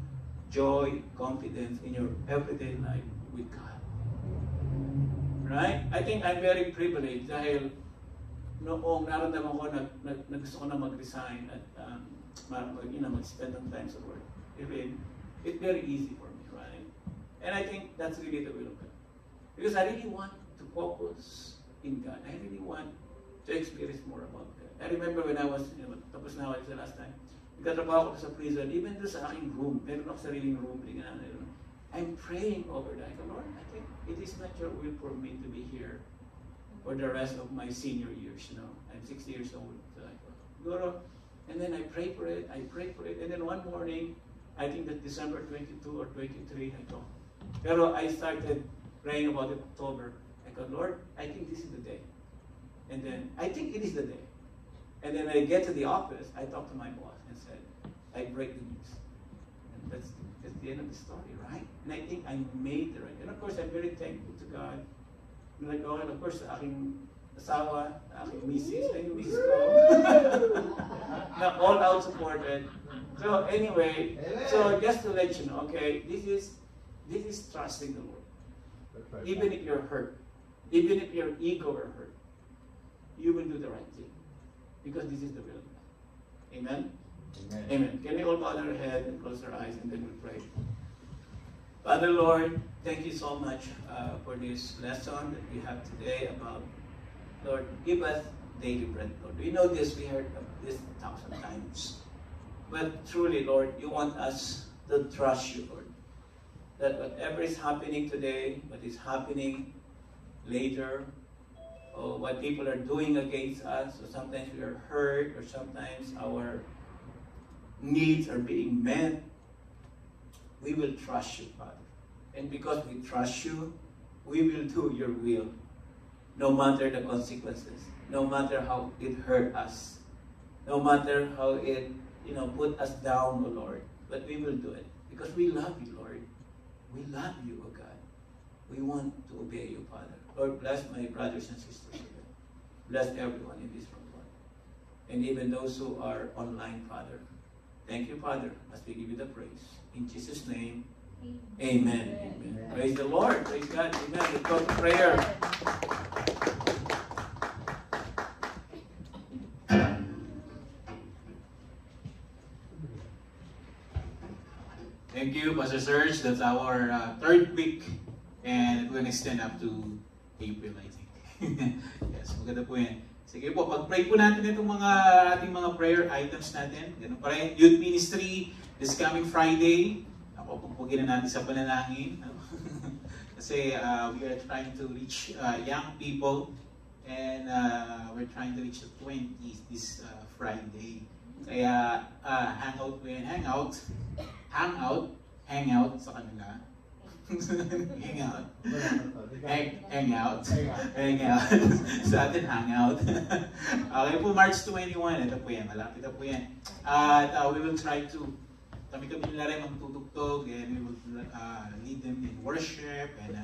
joy, confidence in your everyday life with God. Right? I think I'm very privileged dahil noong naramdaman ko na gusto ko na mag-resign at mag-spend ng time sa work. It's very easy for me, right? And I think that's really the will of God. Because I really want to focus in God. I really want to experience more about God. I remember when I was, tapos na ako sa last time, nagkatrabaho ko sa prison, even doon sa aking room, meron ako sariling room, I'm praying over that. Lord, I think it is not your will for me to be here for the rest of my senior years, you know. I'm 60 years old. So I go, and then I pray for it, and then one morning, I think that December 22 or 23, I go. Pero I started praying about it October. I go, Lord, I think this is the day. And then, I think it is the day. And then I get to the office, I talk to my boss and said, I break the news. And that's the end of the story, right? And I think I made the right. And of course, I'm very thankful to God. And of course, aking asawa, aking misis, ay yung misis ko. Na all out supported. So anyway, so just to let you know, okay, this is trusting the Lord. Even if you're hurt, even if your ego are hurt, you will do the right thing. Because this is the will of God. Amen? Amen. Amen. Can we all bow our head and close our eyes and then we'll pray. Father Lord, thank you so much for this lesson that we have today about, Lord, give us daily bread, Lord. We know this, we heard of this 1,000 times. But truly, Lord, you want us to trust you, Lord. That whatever is happening today, what is happening later, or what people are doing against us, or sometimes we are hurt, or sometimes our needs are being met, we will trust you, Father. And because we trust you, we will do your will, no matter the consequences, no matter how it hurt us. No matter how it, put us down, O Lord. But we will do it because we love you, Lord. We love you, O God. We want to obey you, Father. Lord, bless my brothers and sisters, O God. Bless everyone in this room, Lord. And even those who are online, Father. Thank you, Father, as we give you the praise. In Jesus' name, amen. Amen. Praise the Lord. Praise God. Amen. Let's go to prayer. Thank you, Pastor Serge. That's our third week. And we're going to extend up to April, I think. Yes, maganda po yan. Sige po, pag-pray po natin itong ating mga prayer items natin. Ganun pa rin. Youth Ministry, this coming Friday. Ako, pagpugin na natin sa panalangin. Kasi we are trying to reach young people. And we're trying to reach the 20s this Friday. Kaya hangout po yan. Hangout sa kanila. Hang out. Sa atin, hangout. Okay po, March 21. Ito po yan. Malapit na po yan. At we will try to, kami nila rin magtutugtog and we will lead them in worship and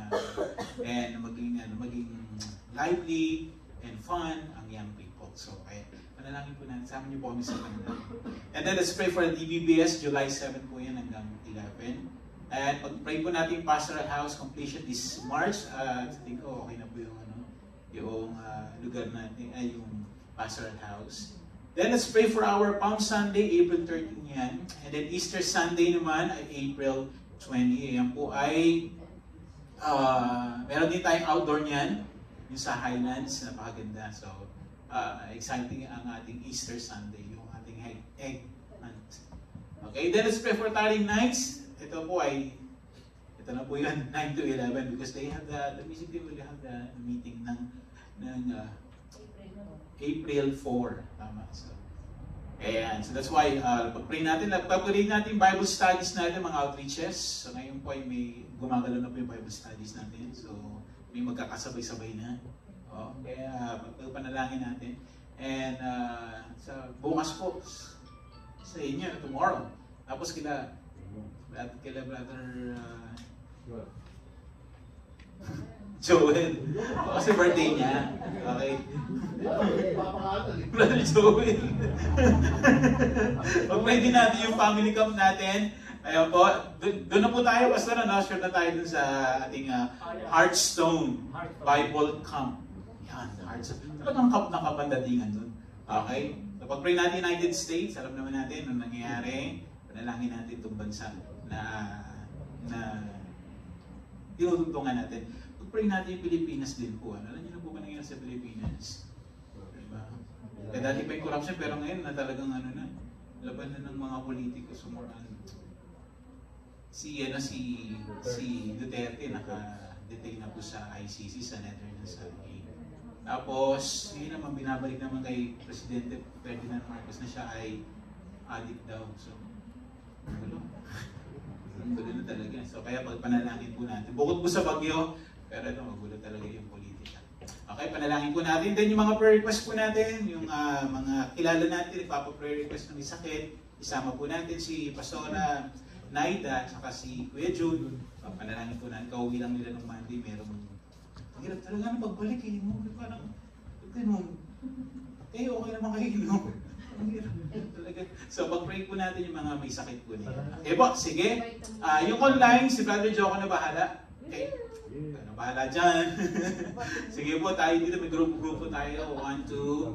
maging lively and fun ang young people. So, manalangin po natin. Sama niyo po kami sa kanila. And then let's pray for the DBBS. July 7 po yan hanggang 11. And pag-pray po natin pastoral house completion this March. Tingin ko okay na po yung lugar natin, yung pastoral house. Then let's pray for our Palm Sunday, April 13 yan. And then Easter Sunday naman ay April 20. Ayan po ay meron din tayong outdoor niyan, yung sa Highlands, napakaganda. So, exciting ang ating Easter Sunday, yung ating egg hunt. Okay, then let's pray for Tarring Nights. Ito na po yun, 9 to 11 because they have the music team will have the meeting ng April 4. Tama. So, ayan. So that's why, pag-pray natin Bible studies natin, mga outreaches. So ngayon po ay may gumagalaw na po yung Bible studies natin. So may magkakasabay-sabay na. Kaya pagpanalangin natin. And sa bukas po, sa inyo, tomorrow. Tapos kila brother Joel. Kasi birthday niya. Okay. Brother Joel. Pag-pray din natin yung family camp natin. Ayun po. Doon na po tayo. Basta na-share na tayo dun sa ating Heartstone Bible Camp. Yan. Heartstone. Talagang nakabandadingan dun. Okay. So, pag-pray natin United States, alam naman natin anong nangyayari. Panalangin natin itong bansa na tinutungtungan natin. Pag-pray natin yung Pilipinas din po. Alam niyo na po ba nangyayari sa Pilipinas? Diba? Kaya dati pa yung corruption, pero ngayon na talagang laban na ng mga politiko. So more si Duterte naka-detain na po sa ICC sa Netherlands. Tapos, yun naman, binabalik naman kay Presidente Ferdinand Marcos na siya ay addict daw. So, magulo na talaga. So kaya pagpanalangin po natin. Bukod po sa bagyo, pero magulo talaga yung politika. Okay, panalangin po natin. Then yung mga prayer request po natin, yung mga kilala natin, ipapa-prayer request ng sakit, isama po natin si Pastora Naida, saka si Kuya June. Panalangin po natin. Kauwi lang nila ng Monday, merong ang hirap talaga ng pagbalik eh. Parang, okay naman kayo. So, pag-pray po natin yung mga may sakit po nila. Okay po, sige. Yung online, si Brother Joko na bahala. Okay? Bahala dyan. Sige po, tayo dito. May grupo tayo. 1, 2,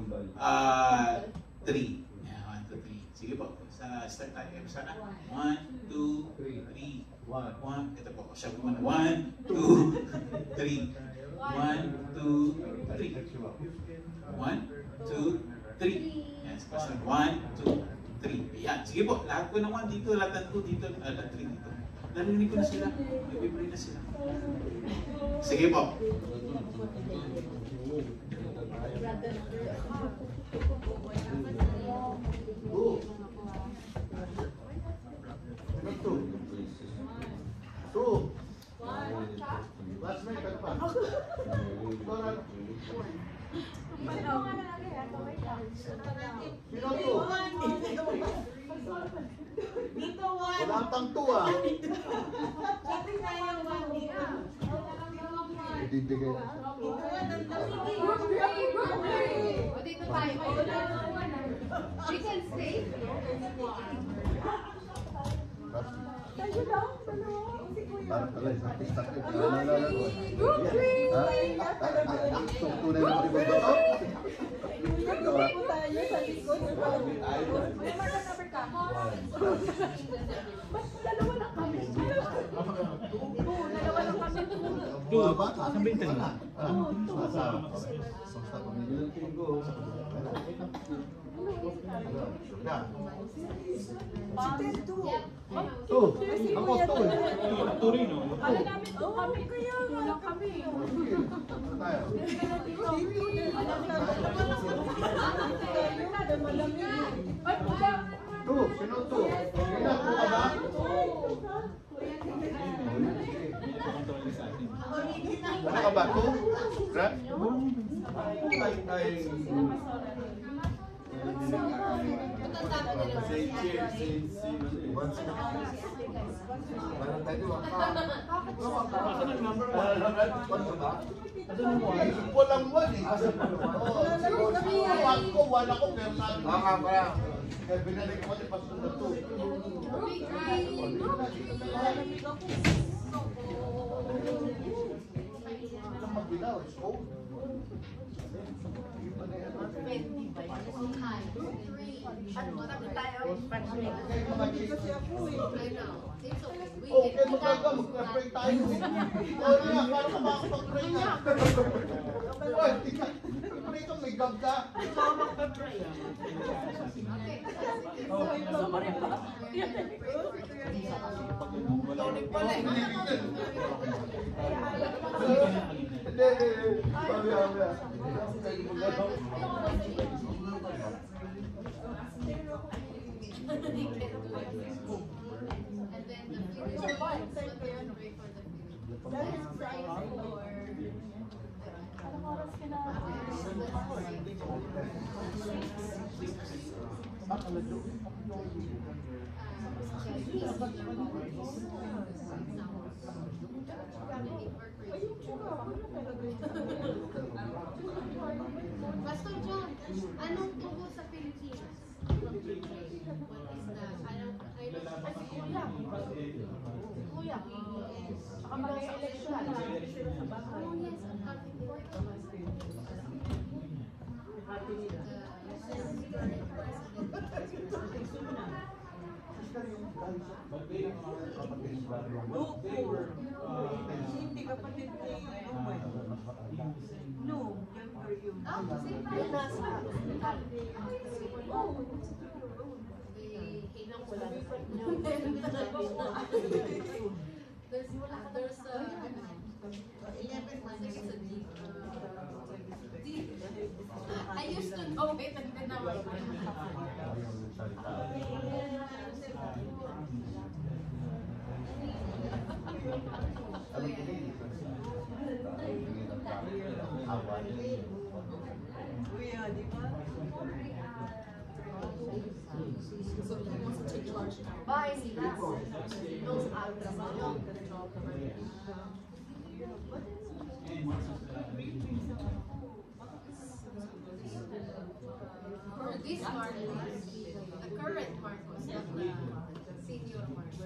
3. Yeah, 1, 2, 3. Sige po. Start tayo. Sana. 1, 2, 3. 1. Ito po. Siya po muna. 1, 2, 3. 1, 2, 3. 1, 2, 3. Yes, basta 1, 2, 3. Ayan. Sige po, lahat po naman dito, lahat 2 dito, lahat 3 dito. Narinig ko na sila. Nag-pray na sila. Sige po. Last minute, ano pa? Sino to? utang to ah. Sabi na yung one day. Ibibigay. O dito tayo. We can stay. Parang talaga, sakit-sakit. Tunay na maribag ba ito? Two, saan ba yung talina? Tuh, ako to eh. Two rin, no? Kala namin to kami. Kulang kami. Tayo. Tuh, sino to? Sino po ka ba? Ano ka ba? To? Grab? Ay. Walang one eh. One ko, one ako, pero sabi ko. Kaya binalik ko ni Pastor na to. Walang magbilaw, it's old. Okay, mag-pray tayo. Oo nga, paano ka makakapag-pray ka? Uy, pray ka, may gab ka. Pastor John, anong tubo sa Pilipinas? What is that? Kuya. Saka mag-election. Oh yes, ang Hindi kapatid ni No, younger you. There's 11 months it's a deep. I used to know it and then I was Kuya, di ba? Bye, sila. Those out for this Marcos, the current Marcos, not the senior Marcos.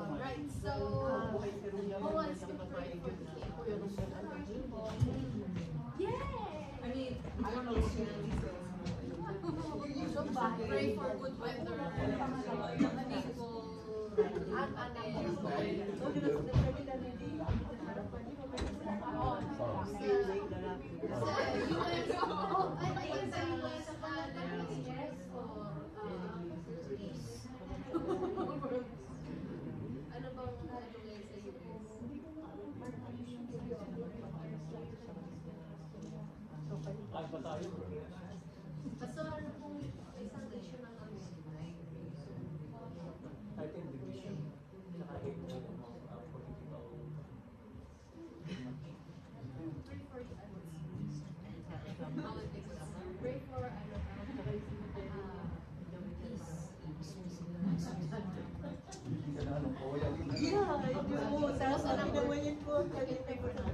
Alright, so who wants to pray for the yeah! I mean, I don't know what pray for good weather, ano bang nalagay sa iyo? Pastor, ano kung isang issue na kami? Pray for the Yun, tapos ang ginawain ko, kanina ko na.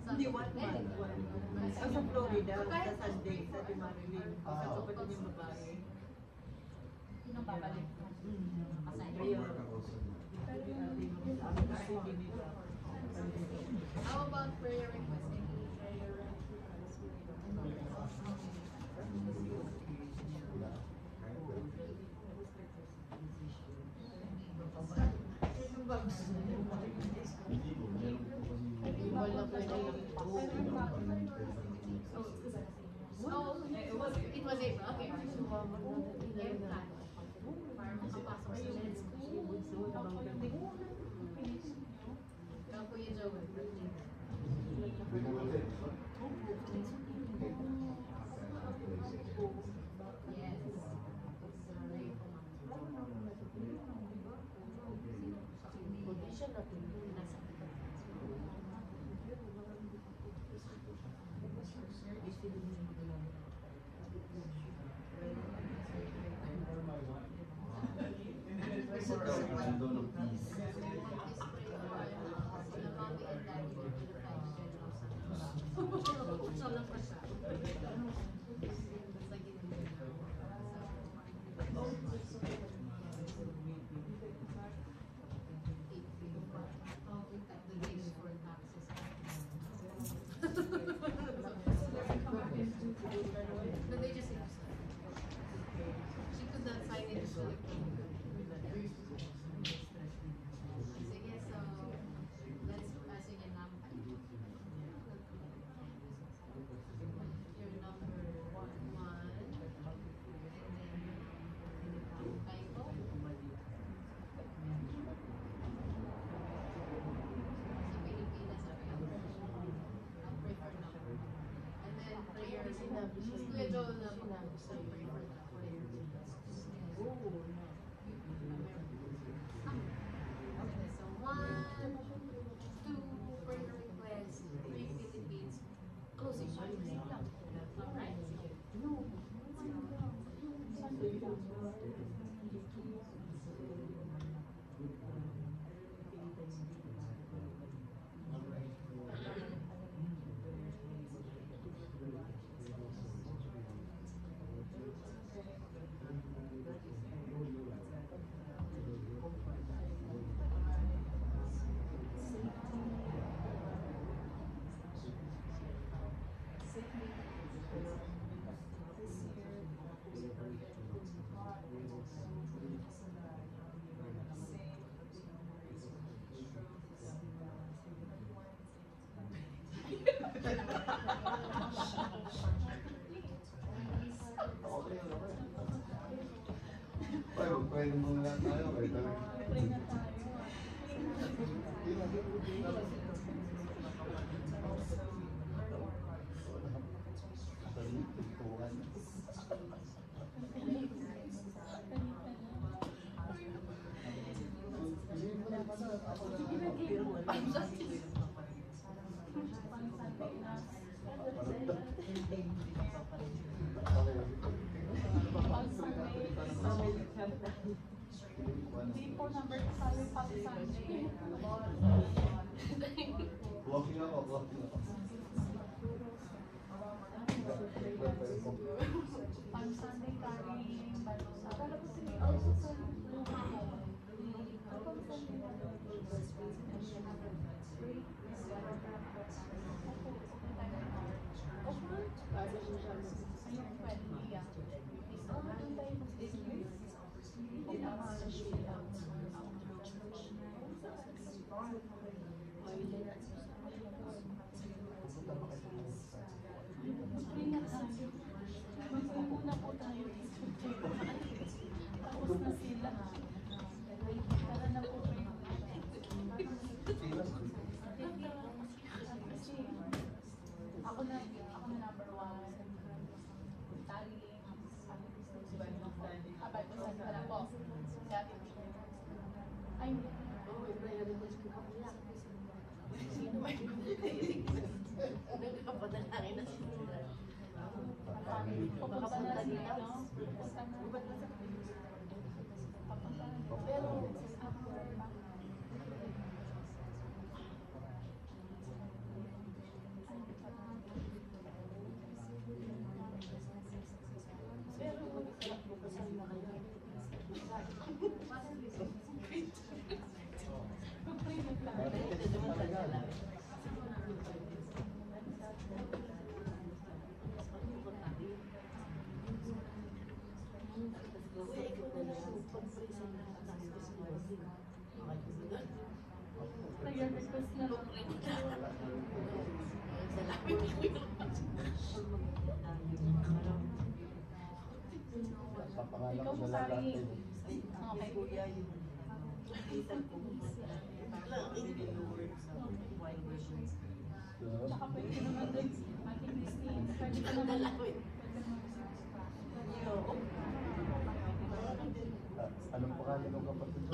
Hindi, one month. Sa Florida, sa Sunday, sa Timarilin. Sa kapatid niyang babae. Sino babalik? How about prayer request? Any prayer request? Oh, it was April. Okay. Yung plan. Para makapasok sa med school. Ikaw, Kuya Joel. Yes. But they just she could not sign it. Sige, so let's sige number. Your number 1 and then Kaiko. Sa Pilipinas, I'll pray for number. And then prayer. Kuya Joel na pray for that prayer. Okay, so 1, 2 prayer requests, 3 Philippines. Closing prayer lang. Alright? Pwede mo na lang tayo. Hindi po number sabi pang Sunday. Walking ako, walking ako. Pang Sunday carrying Bible sa also sa luma ko. Magpupuna po tayo tapos na sila. Tara na po kayo. Ako na number 1. Tali. Papangalan ko na lang natin. Ay, kuya yun. Nakita ko. Tsaka pwede naman din, Ate Christine, pwede ka naman Anong pangalan ng kapatid mo?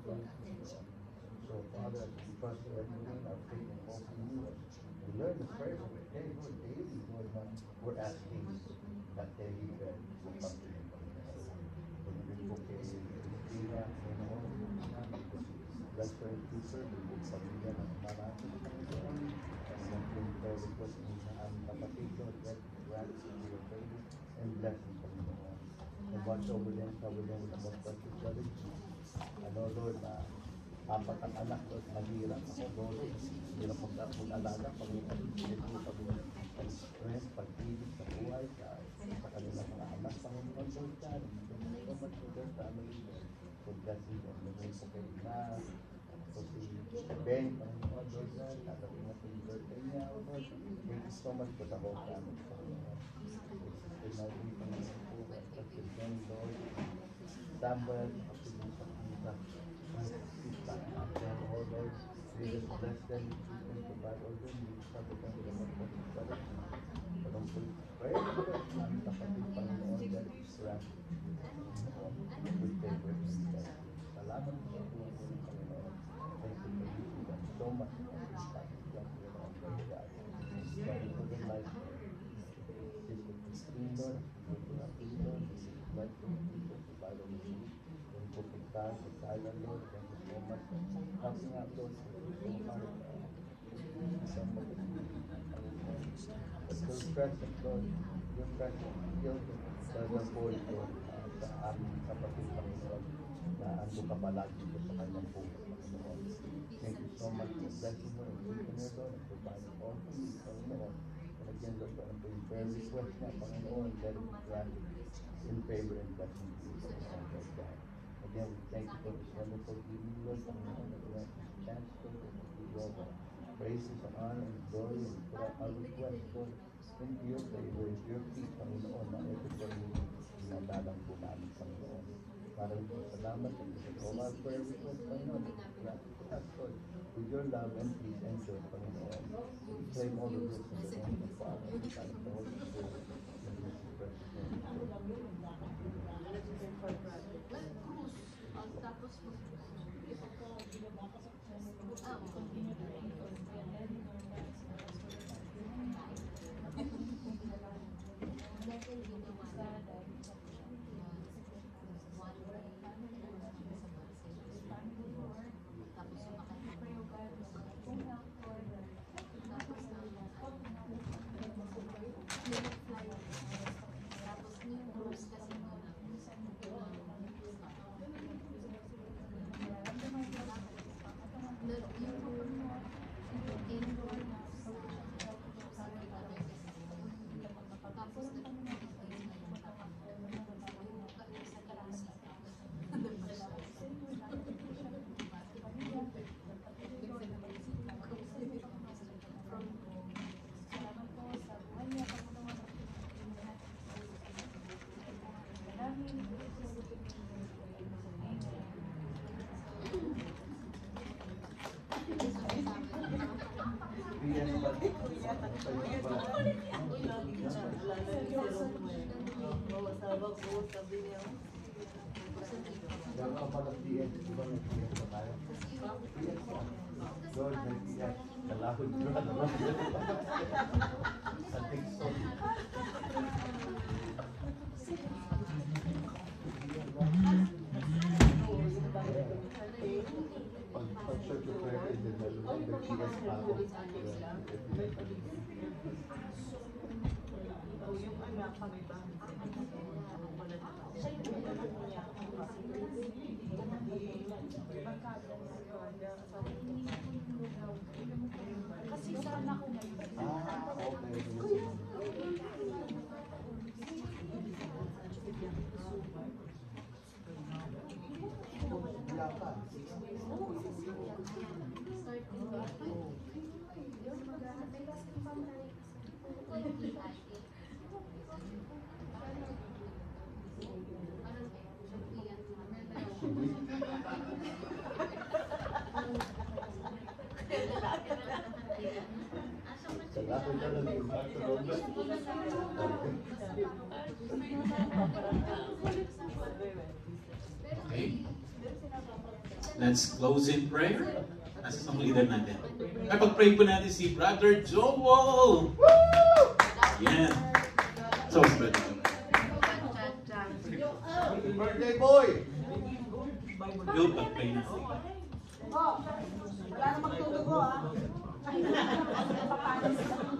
So, Father, because we are doing our faith and hope in you, we learn the prayer of the day, Lord, daily, Lord, we're asking that daily bread will come to you. Pag-ibig po kay Christina, Panginoon, bless her future, bigong pamilya ng marami, Panginoon, and yung prayer request mo sa aming kapatid, Lord, let grant to your favor and blessing, Panginoon. And watch over them, cover them with the most precious blood of Jesus. Ano, Lord, na apat ang anak, Lord, mahirap ako, Lord, hirap mag-alaga, Panginoon, ito kami ng strength, pag-ibig sa buhay, sa kanilang mga anak, Panginoon, Lord, God, so much for their family, Lord, for blessing them, Lord, sa kay Ina, so si Ben, Panginoon, Lord, God, tatapin na yung birthday niya, Lord, thank you so much for the whole family, Panginoon. It's a night, Panginoon, for the Ben, Lord, Samuel, oh Lord, please bless them, and provide all their needs, cover them with the most precious blood of Jesus. Pray for the namin kapatid, Panginoon, that is surrounded with favor and blessing. Salamat sa buhay mo, Panginoon. Thank you for using them so much. Thank you, Panginoon, for God. Thank you for the life of Sister Christine, Lord. Thank you for our Lord. Bless them, Jesus, provide all the needs. Thank you for the time, the silent, Lord. Thank you so much for helping out, Lord. So hard. Your presence, Lord, your presence, Lord, the voice, Lord, sa aming kapatid, Panginoon, na ando ka palagi ko sa kanyang buhay, Panginoon. Thank you so much for blessing her and keeping her, Lord, and providing all for me, Panginoon. And again, Lord, for your prayer request na, Panginoon, let it be granted in favor and blessing to you, Panginoon, Lord God. Again, we thank you for this wonderful evening, Lord, Panginoon, that we have this chance, Lord, to give you all the praises and honor and glory and put out our request, Lord, into your favor, into your feet, Panginoon, na everybody inadalang po namin, Panginoon. Maraming salamat and with all our prayer requests, Panginoon, granted to us, Lord, with your love and peace and joy, Panginoon. We claim all of this in the name of the Father, and the Son, and the Holy Spirit, and in His precious name. Lord, nag-iyak. Kalahod ko na naman. Sa TikTok. Pag-search of prayer is in the nag-iyak pa ako. Okay. Let's close in prayer. Nasa isang leader natin. Ay, pag-pray po natin si Brother Joel! Yeah. So, Brother Joel. Happy birthday, boy! Yung pag-pray natin. Wala na magtutugo, ha?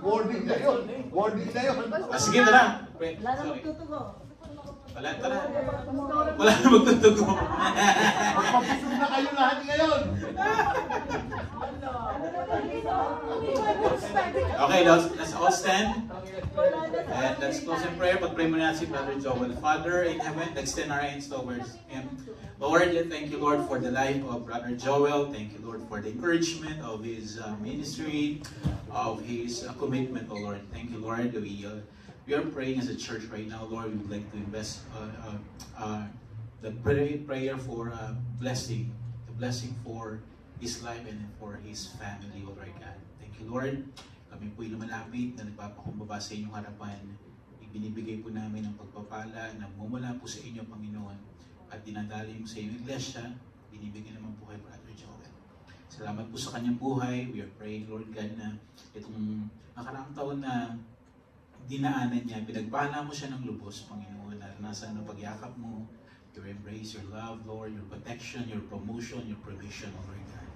Warning na yun! Warning na yun! Sige, tara! Pray. Wala na Sorry. magtutugo. Wala, tara. Wala na magtutugo. Magpapusog na kayo lahat ngayon! Okay, let's all stand. And let's close in prayer. Pag-pray muna si Brother Joel. Father in heaven, extend our hands towards Him. Lord, thank you, Lord, for the life of Brother Joel. Thank you, Lord, for the encouragement of his ministry, of his commitment, oh Lord. Thank you, Lord. We are praying as a church right now, Lord. We would like to invest the prayer for blessing, the blessing for his life and for his family, oh Lord God. Thank you, Lord. Kami po'y lumalapit na nagpapakumbaba sa inyong harapan. Ibinibigay po namin ang pagpapala na mumula po sa inyo, Panginoon. At dinadali mo sa inyong iglesia, binibigyan naman po kay Brother Joel. Salamat po sa kanyang buhay. We are praying, Lord God, na itong nakaraang taon na dinaanan niya, pinagpala mo siya ng lubos, Panginoon. Naranasan ang pagyakap mo, your embrace, your love, Lord, your protection, your promotion, your provision, Lord God.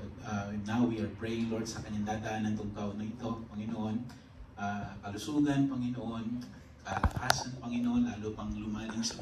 But now we are praying, Lord, sa kanyang dadaanan itong taon na ito, Panginoon. Kalusugan, Panginoon, kalakasan, Panginoon, lalo pang lumalim sa